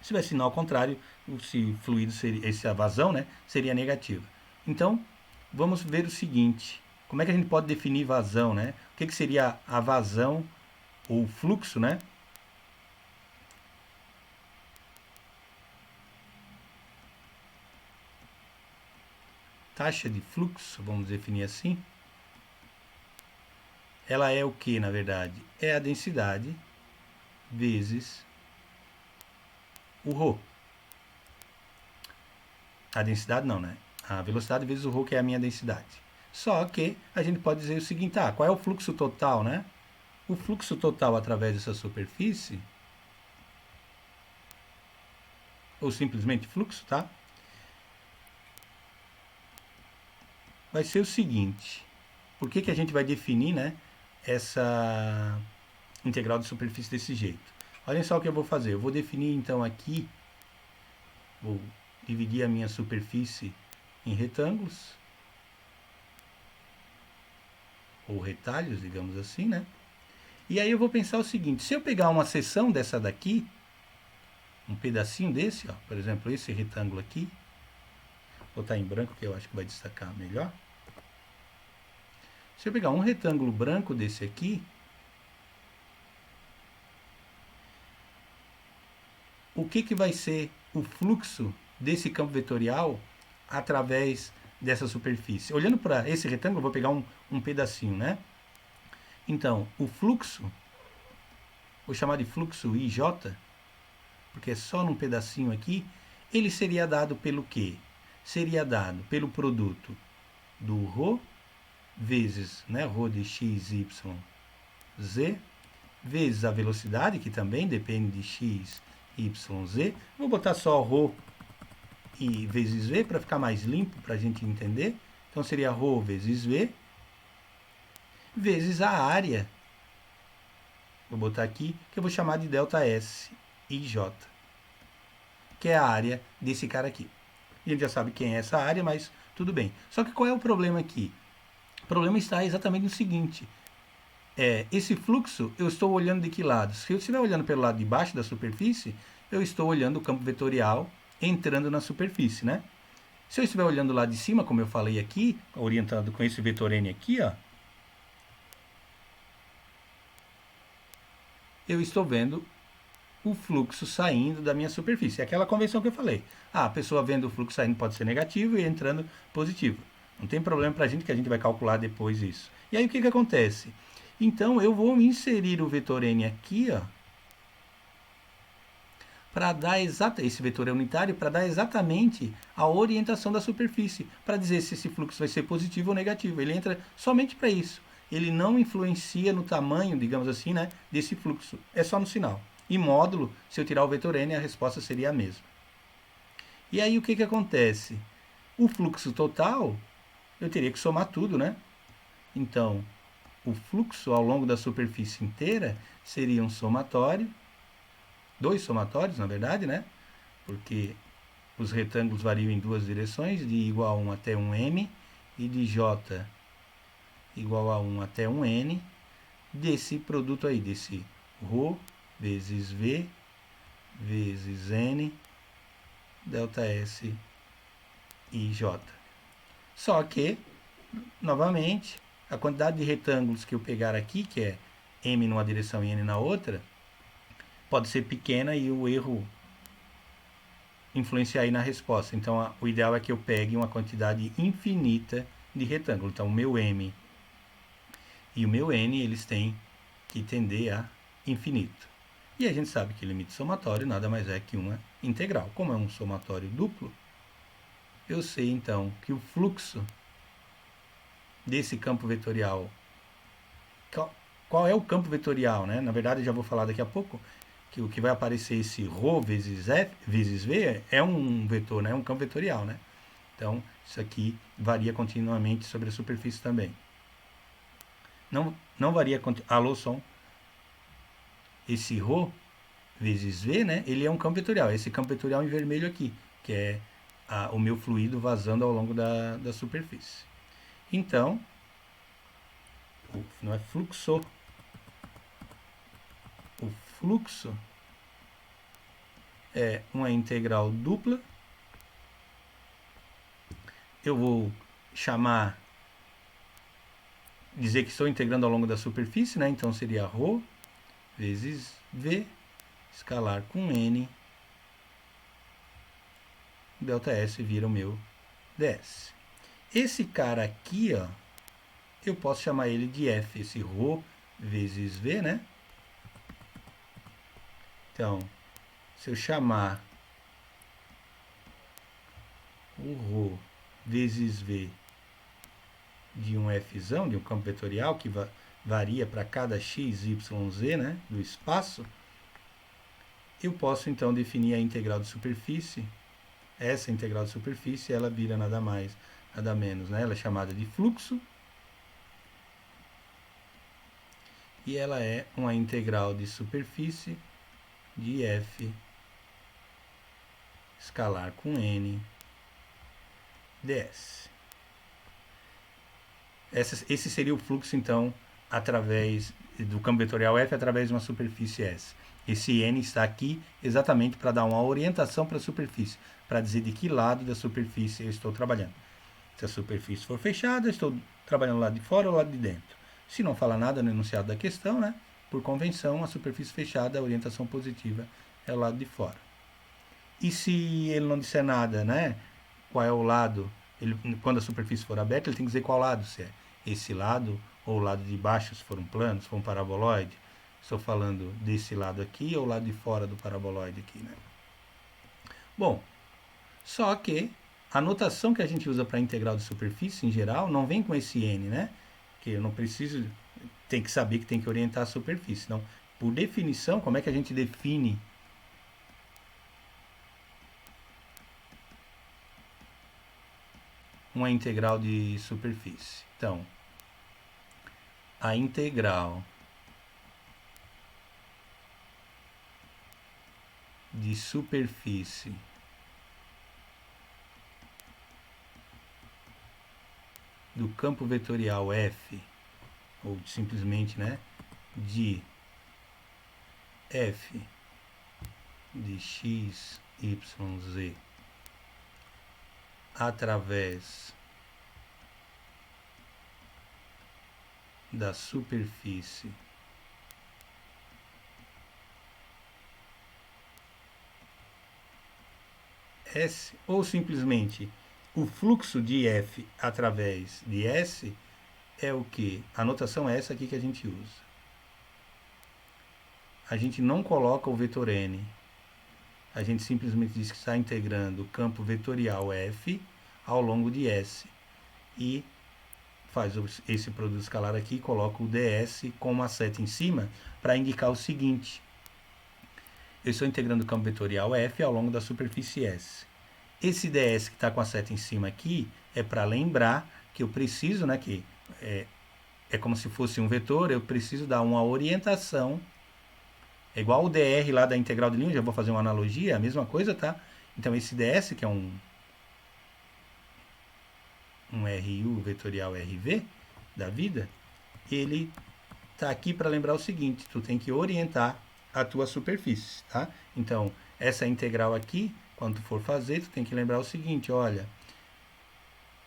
Se tiver sinal contrário, esse fluido seria, essa vazão, né, seria negativa. Então, vamos ver o seguinte: como é que a gente pode definir vazão, né? O que seria a vazão ou fluxo, né? Taxa de fluxo, vamos definir assim. Ela é o que, na verdade? É a densidade vezes o ρ. A densidade não, né? A velocidade vezes o ρ, que é a minha densidade. Só que a gente pode dizer o seguinte, qual é o fluxo total, né? O fluxo total através dessa superfície ou simplesmente fluxo, tá? Vai ser o seguinte, por que a gente vai definir, né, essa integral de superfície desse jeito? Olhem só o que eu vou fazer, eu vou definir então aqui, vou dividir a minha superfície em retângulos, ou retalhos, digamos assim, né? E aí eu vou pensar o seguinte, se eu pegar uma seção dessa daqui, um pedacinho desse, ó, por exemplo, esse retângulo aqui, vou botar em branco que eu acho que vai destacar melhor. Se eu pegar um retângulo branco desse aqui, o que vai ser o fluxo desse campo vetorial através dessa superfície? Olhando para esse retângulo, eu vou pegar um pedacinho, né? Então, o fluxo, vou chamar de fluxo IJ, porque é só num pedacinho aqui, ele seria dado pelo quê? Seria dado pelo produto do ρ vezes, né, ρ de x, y, z, vezes a velocidade, que também depende de x, y, z. Vou botar só ρ e vezes v para ficar mais limpo para a gente entender. Então seria ρ vezes v vezes a área. Vou botar aqui que eu vou chamar de ΔS IJ, que é a área desse cara aqui. A gente já sabe quem é essa área, mas tudo bem. Só que qual é o problema aqui? O problema está exatamente no seguinte. Esse fluxo, eu estou olhando de que lado? Se eu estiver olhando pelo lado de baixo da superfície, eu estou olhando o campo vetorial entrando na superfície, né? Se eu estiver olhando lá de cima, como eu falei aqui, orientado com esse vetor N aqui, ó, eu estou vendo o fluxo saindo da minha superfície. É aquela convenção que eu falei. A pessoa vendo o fluxo saindo pode ser negativo e entrando positivo. Não tem problema para a gente, que a gente vai calcular depois isso. E aí o que acontece? Então eu vou inserir o vetor N aqui, ó, para dar esse vetor é unitário, para dar exatamente a orientação da superfície, para dizer se esse fluxo vai ser positivo ou negativo. Ele entra somente para isso. Ele não influencia no tamanho, digamos assim, né, desse fluxo. É só no sinal. E módulo, se eu tirar o vetor N, a resposta seria a mesma. E aí o que acontece? O fluxo total, eu teria que somar tudo, né? Então, o fluxo ao longo da superfície inteira seria um somatório, dois somatórios, na verdade, né? Porque os retângulos variam em duas direções, de igual a 1 até 1m e de j igual a 1 até 1n, desse produto aí, desse ρ vezes v vezes n ΔS e j. Só que, novamente, a quantidade de retângulos que eu pegar aqui, que é m numa direção e n na outra, pode ser pequena e o erro influenciar aí na resposta. Então, o ideal é que eu pegue uma quantidade infinita de retângulos. Então, o meu m e o meu n, eles têm que tender a infinito. E a gente sabe que limite somatório nada mais é que uma integral. Como é um somatório duplo, eu sei então que o fluxo desse campo vetorial, qual é o campo vetorial, né? Na verdade, eu já vou falar daqui a pouco, que o que vai aparecer esse ρ vezes F vezes V é um vetor, né? É um campo vetorial, né? Então, isso aqui varia continuamente sobre a superfície também. Não varia... Alô, som. Esse ρ vezes V, né? Ele é um campo vetorial. Esse campo vetorial em vermelho aqui, que é o meu fluido vazando ao longo da superfície. Então, não é fluxo. O fluxo é uma integral dupla. Eu vou dizer que estou integrando ao longo da superfície, né? Então seria ρ vezes V, escalar com N, ΔS vira o meu ds. Esse cara aqui, ó, eu posso chamar ele de F, esse ρ vezes V, né? Então, se eu chamar o ρ vezes V de um Fzão, de um campo vetorial que varia para cada x, y, z, né, do espaço, eu posso então definir a integral de superfície. Essa integral de superfície, ela vira nada mais, nada menos, né? Ela é chamada de fluxo. E ela é uma integral de superfície de f escalar com n ds. Esse seria o fluxo, então, através do campo vetorial f através de uma superfície S. Esse n está aqui exatamente para dar uma orientação para a superfície, para dizer de que lado da superfície eu estou trabalhando. Se a superfície for fechada, eu estou trabalhando lado de fora ou lado de dentro. Se não fala nada no enunciado da questão, né? Por convenção, a superfície fechada, a orientação positiva é o lado de fora. E se ele não disser nada, né? Qual é o lado? Quando a superfície for aberta, ele tem que dizer qual lado, se é esse lado ou o lado de baixo, se for um plano, se for um paraboloide. Estou falando desse lado aqui ou o lado de fora do paraboloide aqui, né? Bom, só que a notação que a gente usa para integral de superfície, em geral, não vem com esse n, né? Que eu não preciso, tem que saber que tem que orientar a superfície. Então, por definição, como é que a gente define uma integral de superfície? Então, a integral de superfície do campo vetorial f, ou simplesmente, né, de f de x, y, z através da superfície S, ou simplesmente o fluxo de F através de S, é o que? A notação é essa aqui que a gente usa. A gente não coloca o vetor N. A gente simplesmente diz que está integrando o campo vetorial F ao longo de S. E faz esse produto escalar aqui, coloca o ds com uma seta em cima para indicar o seguinte: eu estou integrando o campo vetorial F ao longo da superfície S. Esse ds que está com a seta em cima aqui é para lembrar que eu preciso, né, que é como se fosse um vetor, eu preciso dar uma orientação. É igual o dr lá da integral de linha, já vou fazer uma analogia, a mesma coisa, tá? Então esse ds, que é um RU vetorial RV da vida, ele está aqui para lembrar o seguinte: tu tem que orientar a tua superfície, tá? Então, essa integral aqui, quando tu for fazer, tu tem que lembrar o seguinte: olha,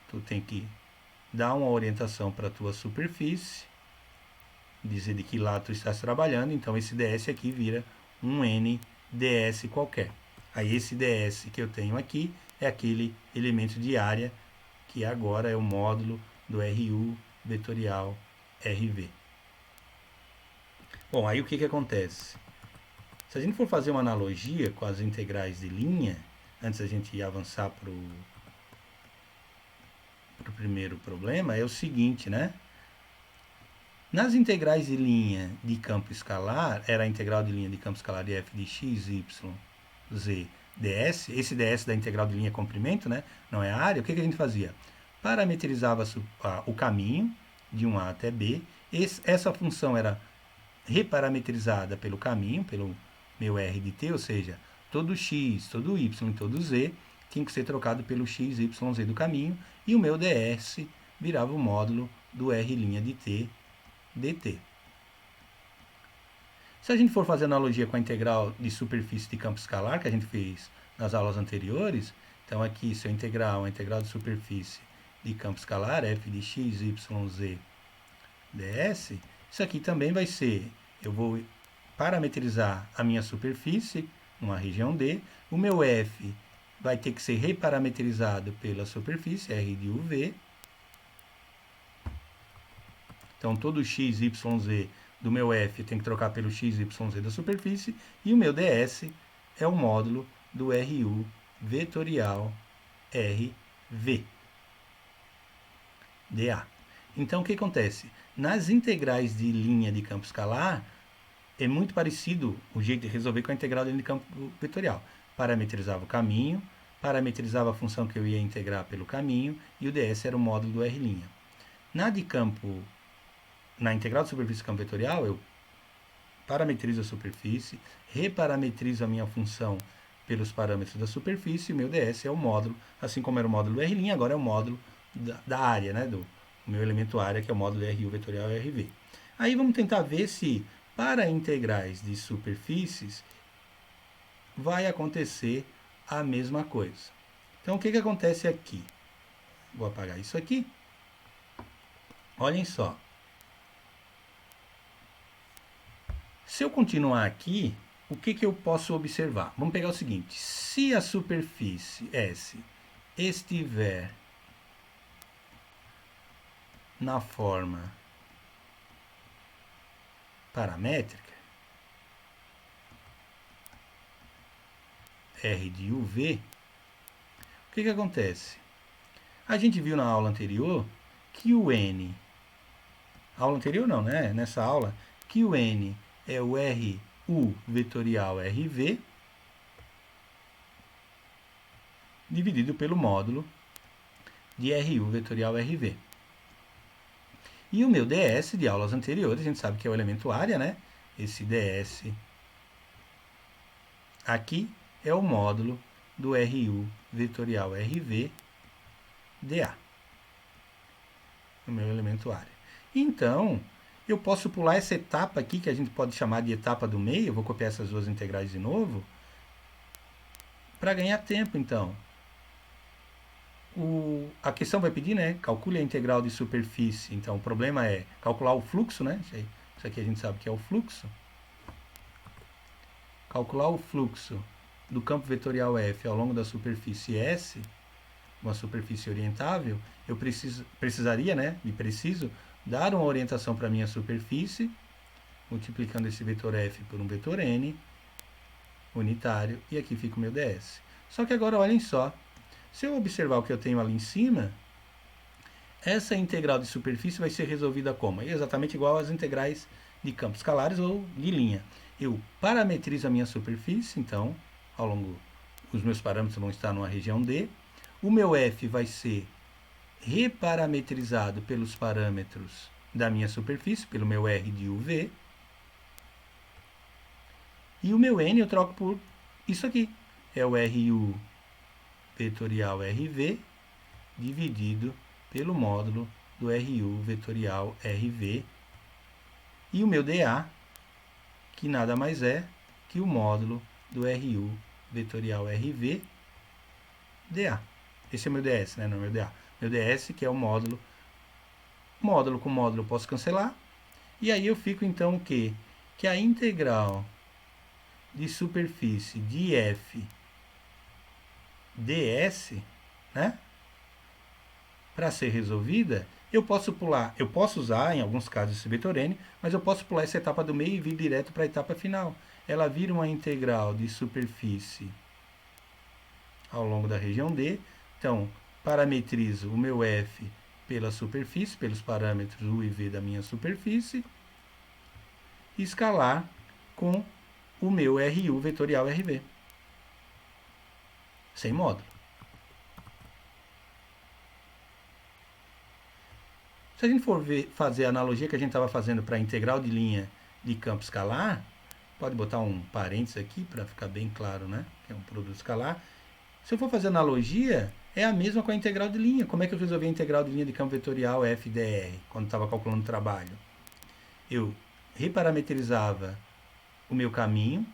tu tem que dar uma orientação para a tua superfície, dizer de que lado tu estás trabalhando, então esse ds aqui vira um n ds qualquer. Aí esse ds que eu tenho aqui é aquele elemento de área que agora é o módulo do RU vetorial RV. Bom, aí o que acontece? Se a gente for fazer uma analogia com as integrais de linha, antes da gente avançar para o primeiro problema, é o seguinte, né? Nas integrais de linha de campo escalar, era a integral de linha de campo escalar de f de x, y, z, ds. Esse ds da integral de linha é comprimento, né? Não é a área. O que a gente fazia? Parametrizava o caminho de um A até B. Essa função era reparametrizada pelo caminho, pelo meu r de t, ou seja, todo x, todo y e todo z tinha que ser trocado pelo x, y, z do caminho, e o meu ds virava o módulo do r' de t dt. Se a gente for fazer analogia com a integral de superfície de campo escalar, que a gente fez nas aulas anteriores, então aqui, se eu integrar uma integral de superfície de campo escalar, f de x, y, z, ds, isso aqui também vai ser, eu vou parametrizar a minha superfície numa região D, o meu f vai ter que ser reparametrizado pela superfície, r de uv. Então, todo x, y, z do meu f tem que trocar pelo x, y, z da superfície, e o meu ds é o módulo do RU vetorial RV dA. Então, o que acontece? Nas integrais de linha de campo escalar, é muito parecido o jeito de resolver com a integral dentro de campo vetorial. Parametrizava o caminho, parametrizava a função que eu ia integrar pelo caminho, e o ds era o módulo do R'. Na integral de superfície de campo vetorial, eu parametrizo a superfície, reparametrizo a minha função pelos parâmetros da superfície, e o meu ds é o módulo, assim como era o módulo do R', agora é o módulo da área, né, do meu elemento área, que é o módulo RU vetorial e RV. Aí vamos tentar ver se, para integrais de superfícies, vai acontecer a mesma coisa. Então, o que acontece aqui? Vou apagar isso aqui. Olhem só. Se eu continuar aqui, o que eu posso observar? Vamos pegar o seguinte. Se a superfície S estiver na forma paramétrica, R de UV, o que acontece? A gente viu na aula anterior que o N, aula anterior não, né? Nessa aula, que o N é o RU vetorial RV dividido pelo módulo de RU vetorial RV. E o meu ds de aulas anteriores, a gente sabe que é o elemento área, né? Esse ds aqui é o módulo do RU vetorial RV dA, o meu elemento área. Então, eu posso pular essa etapa aqui, que a gente pode chamar de etapa do meio, eu vou copiar essas duas integrais de novo, para ganhar tempo, então. A questão vai pedir, né? Calcule a integral de superfície. Então, o problema é calcular o fluxo, né? Isso aqui a gente sabe que é o fluxo. Calcular o fluxo do campo vetorial F ao longo da superfície S, uma superfície orientável, eu precisaria, né? Preciso dar uma orientação para a minha superfície, multiplicando esse vetor F por um vetor N unitário, e aqui fica o meu ds. Só que agora, olhem só, se eu observar o que eu tenho ali em cima, essa integral de superfície vai ser resolvida como? É exatamente igual às integrais de campos escalares ou de linha. Eu parametrizo a minha superfície, então, ao longo, os meus parâmetros vão estar numa região D. O meu F vai ser reparametrizado pelos parâmetros da minha superfície, pelo meu R de UV. E o meu N eu troco por isso aqui. É o RU vetorial RV dividido pelo módulo do RU vetorial RV. E o meu dA, que nada mais é que o módulo do RU vetorial RV dA. Esse é o meu ds, né? Não é o meu dA. Meu ds, que é o módulo. Módulo com módulo eu posso cancelar. E aí eu fico então o quê? Que a integral de superfície de F ds, né? Para ser resolvida, eu posso usar em alguns casos esse vetor n, mas eu posso pular essa etapa do meio e vir direto para a etapa final. Ela vira uma integral de superfície ao longo da região D. Então, parametrizo o meu F pela superfície, pelos parâmetros U e V da minha superfície, e escalar com o meu RU vetorial RV, sem módulo. Se a gente for fazer a analogia que a gente estava fazendo para a integral de linha de campo escalar, pode botar um parênteses aqui para ficar bem claro, né? Que é um produto escalar. Se eu for fazer analogia, é a mesma com a integral de linha. Como é que eu resolvi a integral de linha de campo vetorial FDR, quando estava calculando o trabalho? Eu reparametrizava o meu caminho,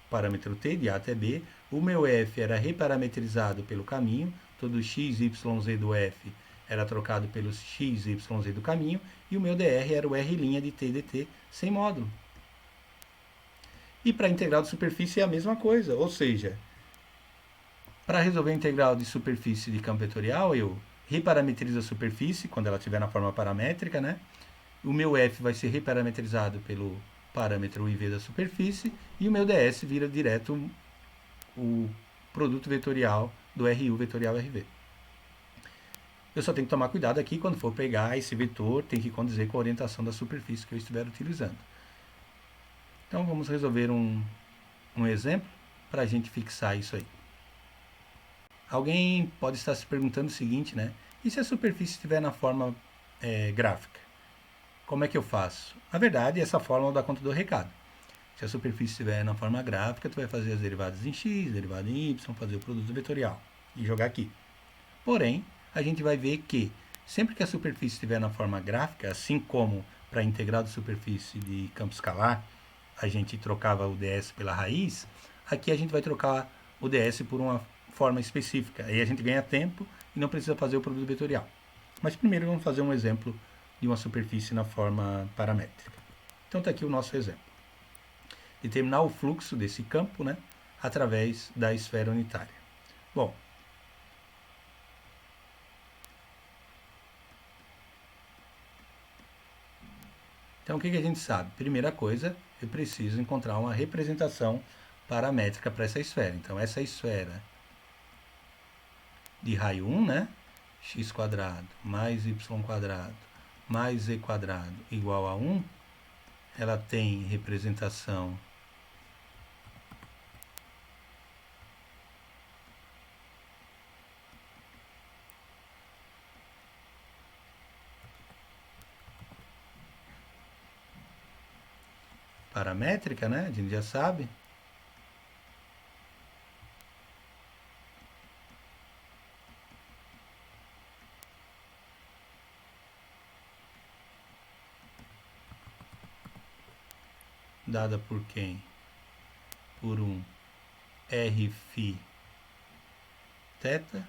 parâmetro t, de A até B. O meu F era reparametrizado pelo caminho, todo x, y, z do F era trocado pelos x, y, z do caminho, e o meu dr era o r' de t dt sem módulo. E para a integral de superfície é a mesma coisa, ou seja, para resolver a integral de superfície de campo vetorial, eu reparametrizo a superfície, quando ela estiver na forma paramétrica, né? O meu f vai ser reparametrizado pelo parâmetro IV da superfície, e o meu ds vira direto o produto vetorial do RU vetorial RV. Eu só tenho que tomar cuidado aqui, quando for pegar esse vetor, tem que condizer com a orientação da superfície que eu estiver utilizando. Então vamos resolver um exemplo para a gente fixar isso aí. Alguém pode estar se perguntando o seguinte, né? E se a superfície estiver na forma gráfica? Como é que eu faço? Na verdade, essa fórmula dá conta do recado. Se a superfície estiver na forma gráfica, tu vai fazer as derivadas em x, derivada em y, fazer o produto vetorial e jogar aqui. Porém, a gente vai ver que sempre que a superfície estiver na forma gráfica, assim como para a integral de superfície de campo escalar, a gente trocava o ds pela raiz, aqui a gente vai trocar o ds por uma forma específica. Aí a gente ganha tempo e não precisa fazer o produto vetorial. Mas primeiro vamos fazer um exemplo de uma superfície na forma paramétrica. Então está aqui o nosso exemplo. Determinar o fluxo desse campo, né, através da esfera unitária. Bom, então o que a gente sabe? Primeira coisa, eu preciso encontrar uma representação paramétrica para essa esfera. Então essa esfera de raio 1, né, x quadrado mais y quadrado mais z quadrado igual a 1, ela tem representação paramétrica, né? A gente já sabe. Dada por quem? Por um r φ θ,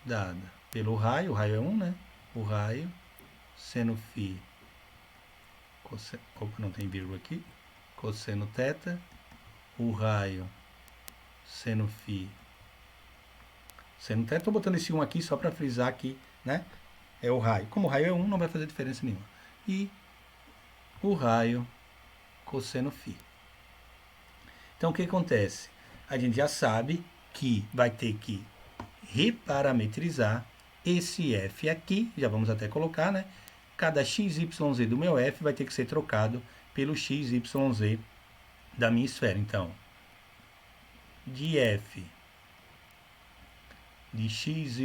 dada pelo raio, o raio é 1, né? O raio seno φ, opa, não tem vírgula aqui, cosseno θ, o raio seno φ, seno θ, estou botando esse 1 aqui só para frisar aqui, né? É o raio. Como o raio é 1, não vai fazer diferença nenhuma. E o raio cosseno φ. Então o que acontece? A gente já sabe que vai ter que reparametrizar esse f aqui, já vamos até colocar, né? Cada xyz do meu f vai ter que ser trocado pelo xyz da minha esfera. Então, de f de xyz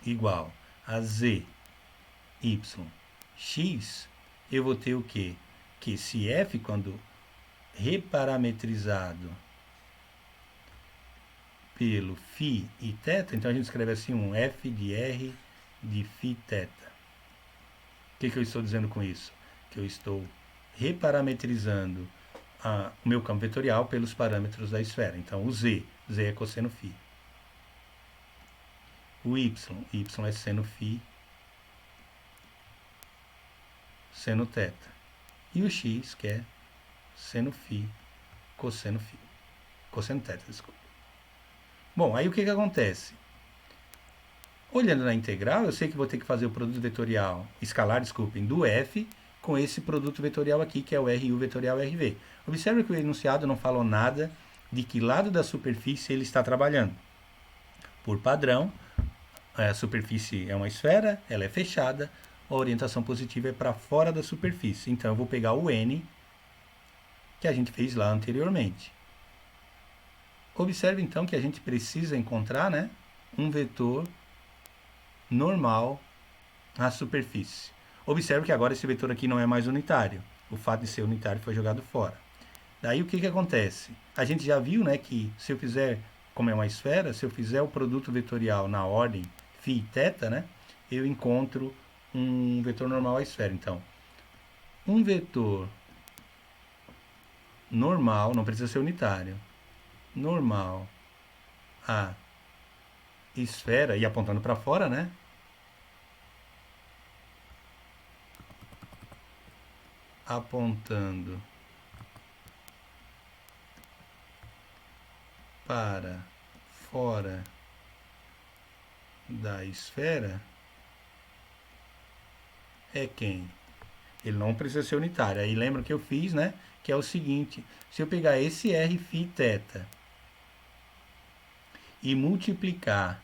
igual a z, y, x, eu vou ter o quê? Que esse f, quando reparametrizado pelo φ e θ, então a gente escreve assim um f de r de φ θ. O que eu estou dizendo com isso? Que eu estou reparametrizando o meu campo vetorial pelos parâmetros da esfera. Então o z é cosseno φ. O y é seno φ, seno θ. E o x, que é seno φ, cosseno φ. Cosseno θ, desculpa. Bom, aí o que acontece? Olhando na integral, eu sei que vou ter que fazer o produto vetorial, escalar, desculpem, do f com esse produto vetorial aqui, que é o RU vetorial RV. Observe que o enunciado não falou nada de que lado da superfície ele está trabalhando. Por padrão, a superfície é uma esfera, ela é fechada, a orientação positiva é para fora da superfície. Então eu vou pegar o n que a gente fez lá anteriormente. Observe então que a gente precisa encontrar, né, um vetor normal à superfície. Observe que agora esse vetor aqui não é mais unitário. O fato de ser unitário foi jogado fora. Daí o que acontece? A gente já viu, né, que se eu fizer, como é uma esfera, se eu fizer o produto vetorial na ordem φ e θ, né, eu encontro um vetor normal à esfera. Então, um vetor normal, não precisa ser unitário, normal à esfera, e apontando para fora, né? Apontando para fora da esfera é quem? Ele não precisa ser unitário. Aí lembra que eu fiz, né? Que é o seguinte: se eu pegar esse r φ θ e multiplicar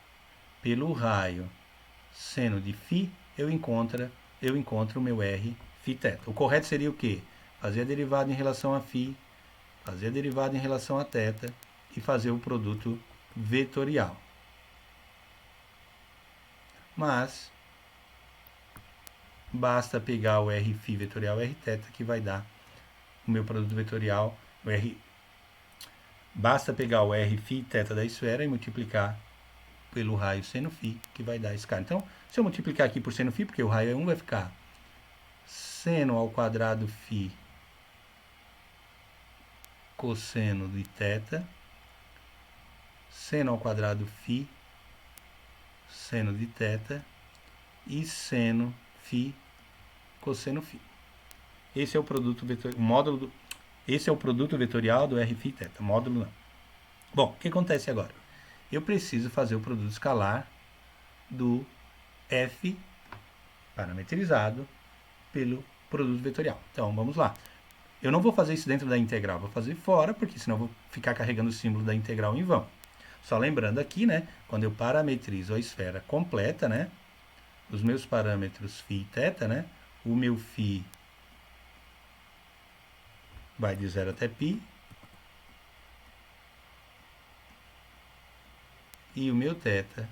pelo raio seno de φ, eu encontro o meu r φ θ. O correto seria o quê? fazer a derivada em relação a φ, fazer a derivada em relação a θ e fazer o produto vetorial. Mas basta pegar o Rφ vetorial Rθ que vai dar o meu produto vetorial. Basta pegar o Rφ θ da esfera e multiplicar pelo raio seno φ, que vai dar esse cara. Então, se eu multiplicar aqui por seno φ, porque o raio é 1, vai ficar seno ao quadrado φ cosseno de θ, seno ao quadrado φ seno de θ e seno φ cosseno φ. Esse é o produto vetorial, esse é o produto vetorial do Rφ θ, módulo não. Bom, o que acontece agora? Eu preciso fazer o produto escalar do f parametrizado pelo produto vetorial. Então, vamos lá. Eu não vou fazer isso dentro da integral, vou fazer fora, porque senão eu vou ficar carregando o símbolo da integral em vão. Só lembrando aqui, né, quando eu parametrizo a esfera completa, né, os meus parâmetros φ e θ, né, o meu φ vai de 0 até π, e o meu θ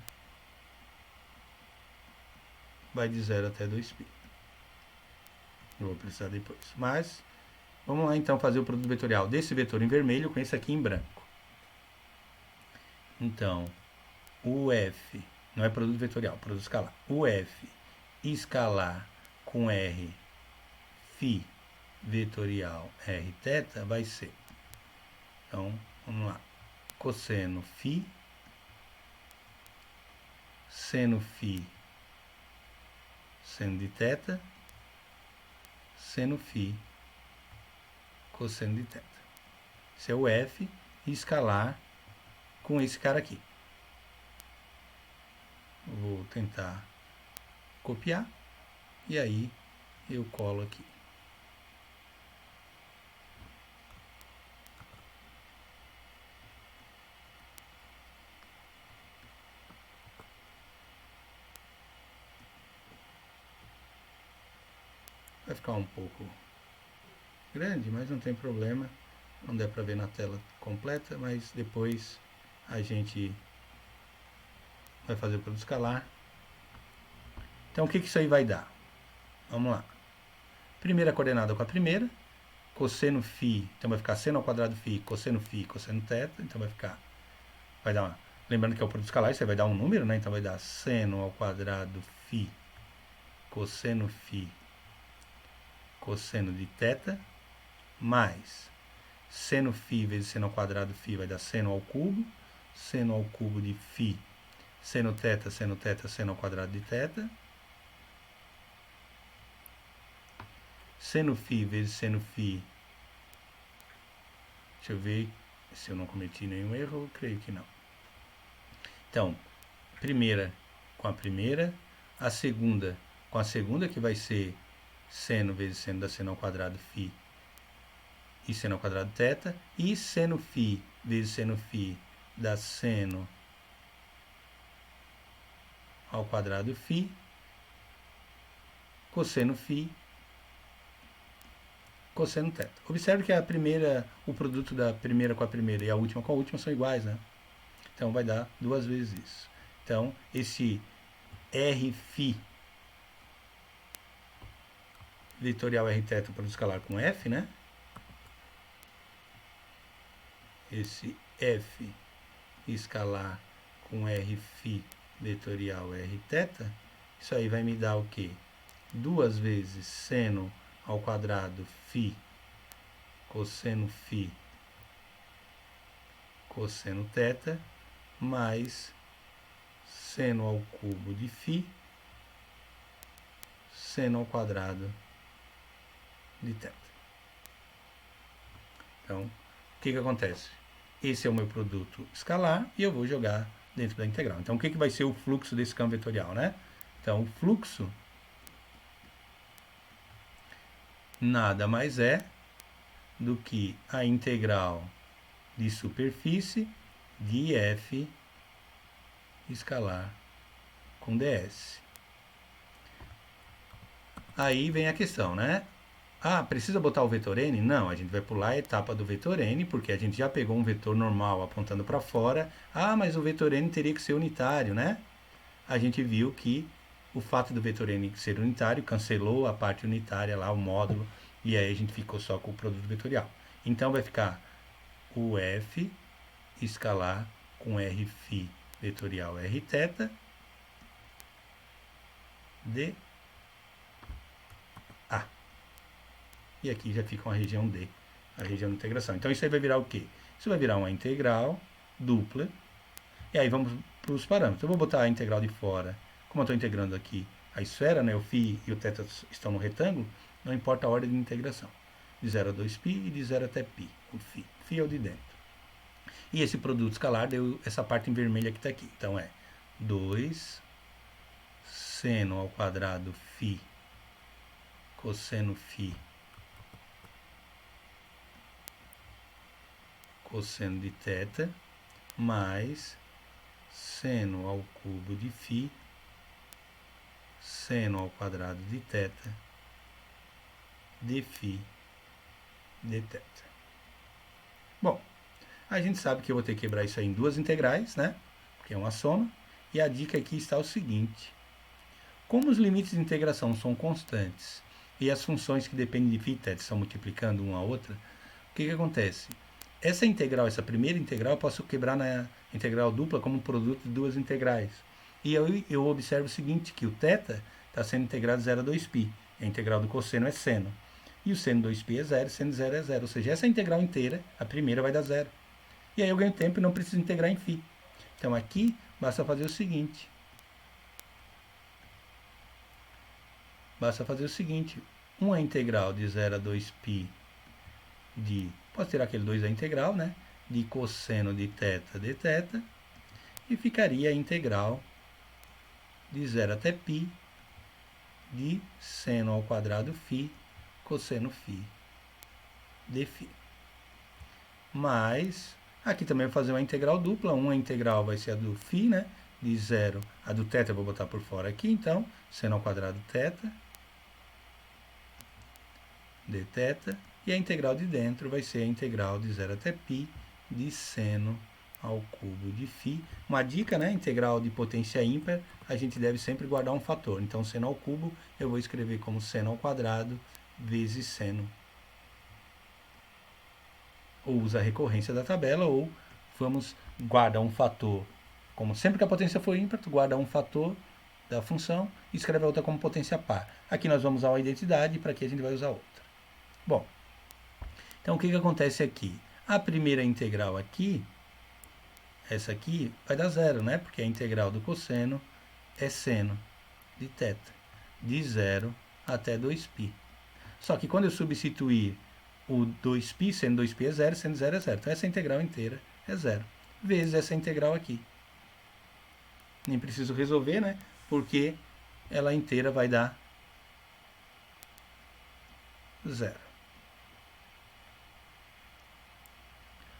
vai de 0 até 2π. Eu vou precisar depois. Mas, vamos lá então fazer o produto vetorial desse vetor em vermelho com esse aqui em branco. Então, o f, não é produto vetorial, produto escalar. O f escalar com r φ vetorial Rθ vai ser, então, vamos lá, cosseno φ, seno φ, seno de θ, seno φ, cosseno de θ. Esse é o f escalar com esse cara aqui. Vou tentar copiar e aí eu colo aqui. Vai ficar um pouco grande, mas não tem problema. Não dá para ver na tela completa, mas depois a gente vai fazer o produto escalar. Então, o que isso aí vai dar? Vamos lá. Primeira coordenada com a primeira. Cosseno φ, então vai ficar seno ao quadrado φ, cosseno φ, cosseno θ. Então vai dar uma... Lembrando que é o produto escalar, isso aí vai dar um número, né? Então vai dar seno ao quadrado φ, cosseno φ, cosseno de θ, mais seno φ vezes seno ao quadrado φ vai dar seno ao cubo de φ, seno θ, seno ao quadrado de θ, seno φ vezes seno φ, deixa eu ver se eu não cometi nenhum erro, eu creio que não. Então, primeira com a primeira, a segunda com a segunda, que vai ser seno vezes seno da seno ao quadrado φ e seno ao quadrado θ, e seno φ vezes seno φ da seno ao quadrado φ, cosseno φ, cosseno θ. Observe que o produto da primeira com a primeira e a última com a última são iguais, né? Então vai dar duas vezes isso. Então, esse Rφ vetorial Rθ, produto escalar com f, né? Esse f escalar com Rφ vetorial Rθ, isso aí vai me dar o quê? Duas vezes seno ao quadrado φ, cosseno φ, cosseno θ, mais seno ao cubo de φ, seno ao quadrado de θ. Então, o que acontece? Esse é o meu produto escalar e eu vou jogar dentro da integral. Então, o que vai ser o fluxo desse campo vetorial, né? Então, o fluxo nada mais é do que a integral de superfície de f escalar com ds. Aí vem a questão, né? Ah, precisa botar o vetor n? Não, a gente vai pular a etapa do vetor n, porque a gente já pegou um vetor normal apontando para fora. Ah, mas o vetor n teria que ser unitário, né? A gente viu que o fato do vetor n ser unitário cancelou a parte unitária lá, o módulo, e aí a gente ficou só com o produto vetorial. Então vai ficar o f escalar com rφ vetorial rθ de A. E aqui já fica uma região D, a região de integração. Então isso aí vai virar o quê? Isso vai virar uma integral dupla. E aí vamos para os parâmetros. Eu vou botar a integral de fora. Como eu estou integrando aqui a esfera, né, o φ e o θ estão no retângulo, não importa a ordem de integração. De 0 a 2π e de 0 até π, o φ. Φ é o de dentro. E esse produto escalar deu essa parte em vermelho que está aqui. Então é 2 seno ao quadrado φ cosseno φ cosseno de θ mais seno ao cubo de φ seno ao quadrado de θ de φ de θ. Bom, a gente sabe que eu vou ter que quebrar isso aí em duas integrais, né? Porque é uma soma. E a dica aqui está o seguinte. Como os limites de integração são constantes e as funções que dependem de φ e θ estão multiplicando uma a outra, o que acontece? Essa integral, essa primeira integral, eu posso quebrar na integral dupla como um produto de duas integrais. E eu observo o seguinte, que o θ está sendo integrado de 0 a 2π. A integral do cosseno é seno. E o seno 2π é 0, seno 0 é 0. Ou seja, essa integral inteira, a primeira vai dar 0. E aí eu ganho tempo e não preciso integrar em φ. Então aqui, basta fazer o seguinte. Uma integral de 0 a 2π de... Posso tirar aquele 2 da integral, né? De cosseno de θ de θ. E ficaria a integral de 0 até π de seno ao quadrado φ cosseno φ de φ. Mas, aqui também vou fazer uma integral dupla. Uma integral vai ser a do φ, né? De 0. A do θ eu vou botar por fora aqui, então. Seno ao quadrado θ de θ. E a integral de dentro vai ser a integral de 0 até π de seno ao cubo de φ. Uma dica, né? Integral de potência ímpar, a gente deve sempre guardar um fator. Então, seno ao cubo eu vou escrever como seno ao quadrado vezes seno. Ou usa a recorrência da tabela, ou vamos guardar um fator. Como sempre que a potência for ímpar, tu guarda um fator da função e escreve a outra como potência par. Aqui nós vamos usar a identidade, para aqui a gente vai usar outra. Bom, então o que acontece aqui? A primeira integral aqui, essa aqui, vai dar zero, né? Porque a integral do cosseno é seno de θ, de 0 até 2π. Só que quando eu substituir o 2π, sendo 2π é 0, sendo 0 é 0. Então essa integral inteira é 0, vezes essa integral aqui. Nem preciso resolver, né? Porque ela inteira vai dar 0.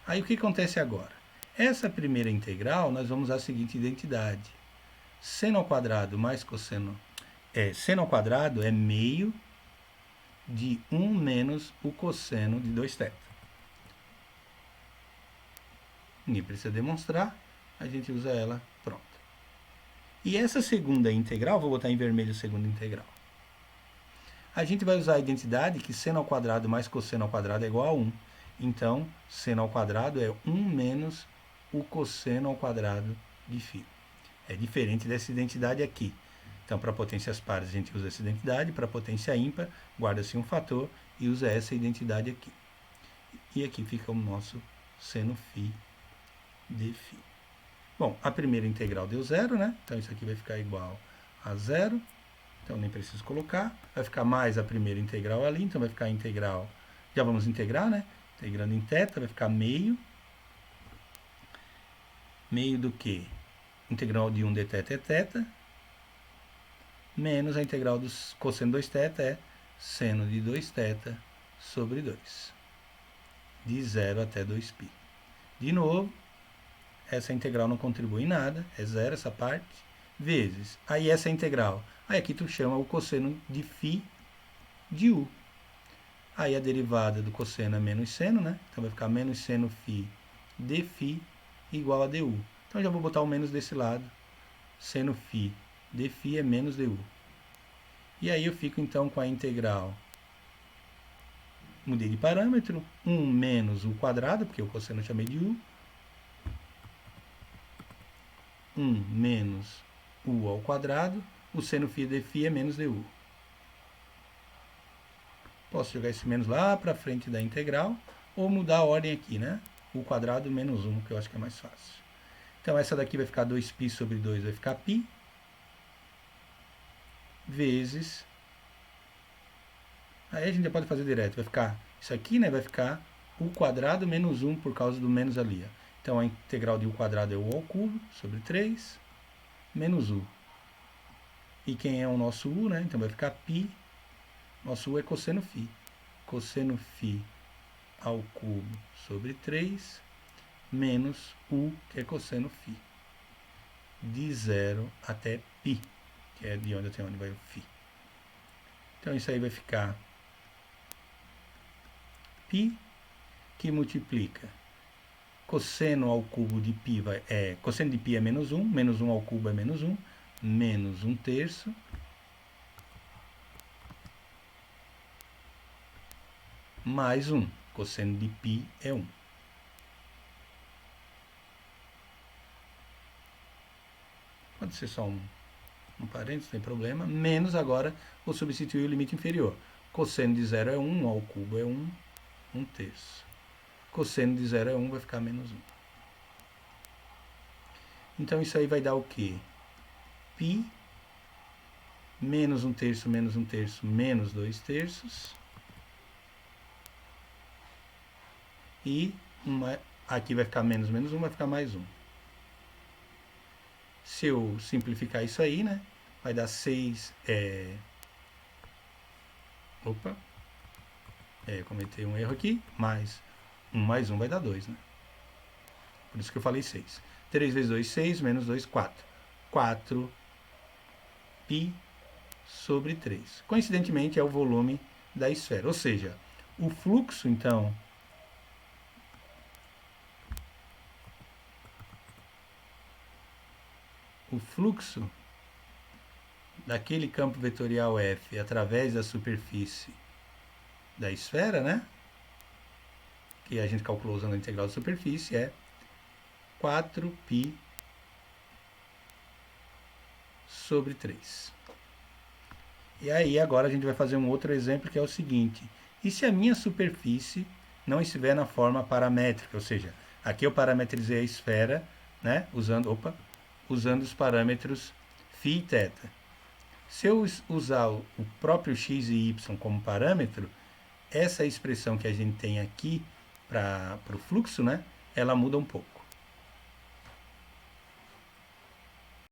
Aí o que acontece agora? Essa primeira integral, nós vamos usar a seguinte identidade. Seno ao quadrado mais cosseno... seno ao quadrado é meio de 1 menos o cosseno de 2θ. Ninguém precisa demonstrar, a gente usa ela, pronto. E essa segunda integral, vou botar em vermelho a segunda integral. A gente vai usar a identidade que seno ao quadrado mais cosseno ao quadrado é igual a 1. Então, seno ao quadrado é 1 menos o cosseno ao quadrado de φ. É diferente dessa identidade aqui. Então, para potências pares, a gente usa essa identidade. Para potência ímpar, guarda-se um fator e usa essa identidade aqui. E aqui fica o nosso seno φ de φ. Bom, a primeira integral deu 0, né? Então, isso aqui vai ficar igual a 0. Então, nem preciso colocar. Vai ficar mais a primeira integral ali. Então, vai ficar a integral... Já vamos integrar, né? Integrando em θ, vai ficar meio. Meio do quê? Integral de 1 dθ é θ. Menos a integral do cosseno de 2θ é seno de 2θ sobre 2. De 0 até 2π. De novo, essa integral não contribui em nada. É 0 essa parte. Vezes. Aí essa integral. Aí aqui tu chama o cosseno de φ de u. Aí a derivada do cosseno é menos seno, né? Então vai ficar menos seno φ de φ igual a du. Então eu já vou botar o menos desse lado. Seno φ de φ é menos du. E aí eu fico então com a integral. Mudei de parâmetro. 1 menos u quadrado, porque o cosseno eu chamei de u. 1 menos u ao quadrado. O seno φ de φ é menos du. Posso jogar esse menos lá para frente da integral, ou mudar a ordem aqui, né? U quadrado menos 1, que eu acho que é mais fácil. Então, essa daqui vai ficar 2π sobre 2, vai ficar π, vezes... Aí a gente já pode fazer direto, vai ficar isso aqui, né? Vai ficar u quadrado menos 1 por causa do menos ali, ó. Então, a integral de u quadrado é u ao cubo sobre 3, menos u. E quem é o nosso u, né? Então, vai ficar π. Nosso u é cosseno φ. Cosseno φ ao cubo sobre 3, menos u, que é cosseno φ. De 0 até π, que é de onde vai o φ. Então, isso aí vai ficar π, que multiplica cosseno ao cubo de π, cosseno de π é menos 1 ao cubo é menos 1, menos 1 terço, mais 1. Cosseno de π é 1. Pode ser só um parênteses, não tem problema. Menos, agora, vou substituir o limite inferior. Cosseno de 0 é 1, ao cubo é 1, 1 terço. Cosseno de 0 é 1, vai ficar menos 1. Então, isso aí vai dar o quê? Π menos 1 terço, menos 1 terço, menos 2 terços. E aqui vai ficar menos 1, vai ficar mais 1. Se eu simplificar isso aí, né? Vai dar 6... cometei um erro aqui. Mais 1 vai dar 2, né? Por isso que eu falei 6. 3 vezes 2, 6. Menos 2, 4. 4 π sobre 3. Coincidentemente, é o volume da esfera. Ou seja, o fluxo, então... O fluxo daquele campo vetorial F através da superfície da esfera, né? Que a gente calculou usando a integral da superfície, é 4π sobre 3. E aí, agora a gente vai fazer um outro exemplo, que é o seguinte. E se a minha superfície não estiver na forma paramétrica? Ou seja, aqui eu parametrizei a esfera, né? Usando os parâmetros φ e θ. Se eu usar o próprio x e y como parâmetro, essa expressão que a gente tem aqui para o fluxo, né, ela muda um pouco.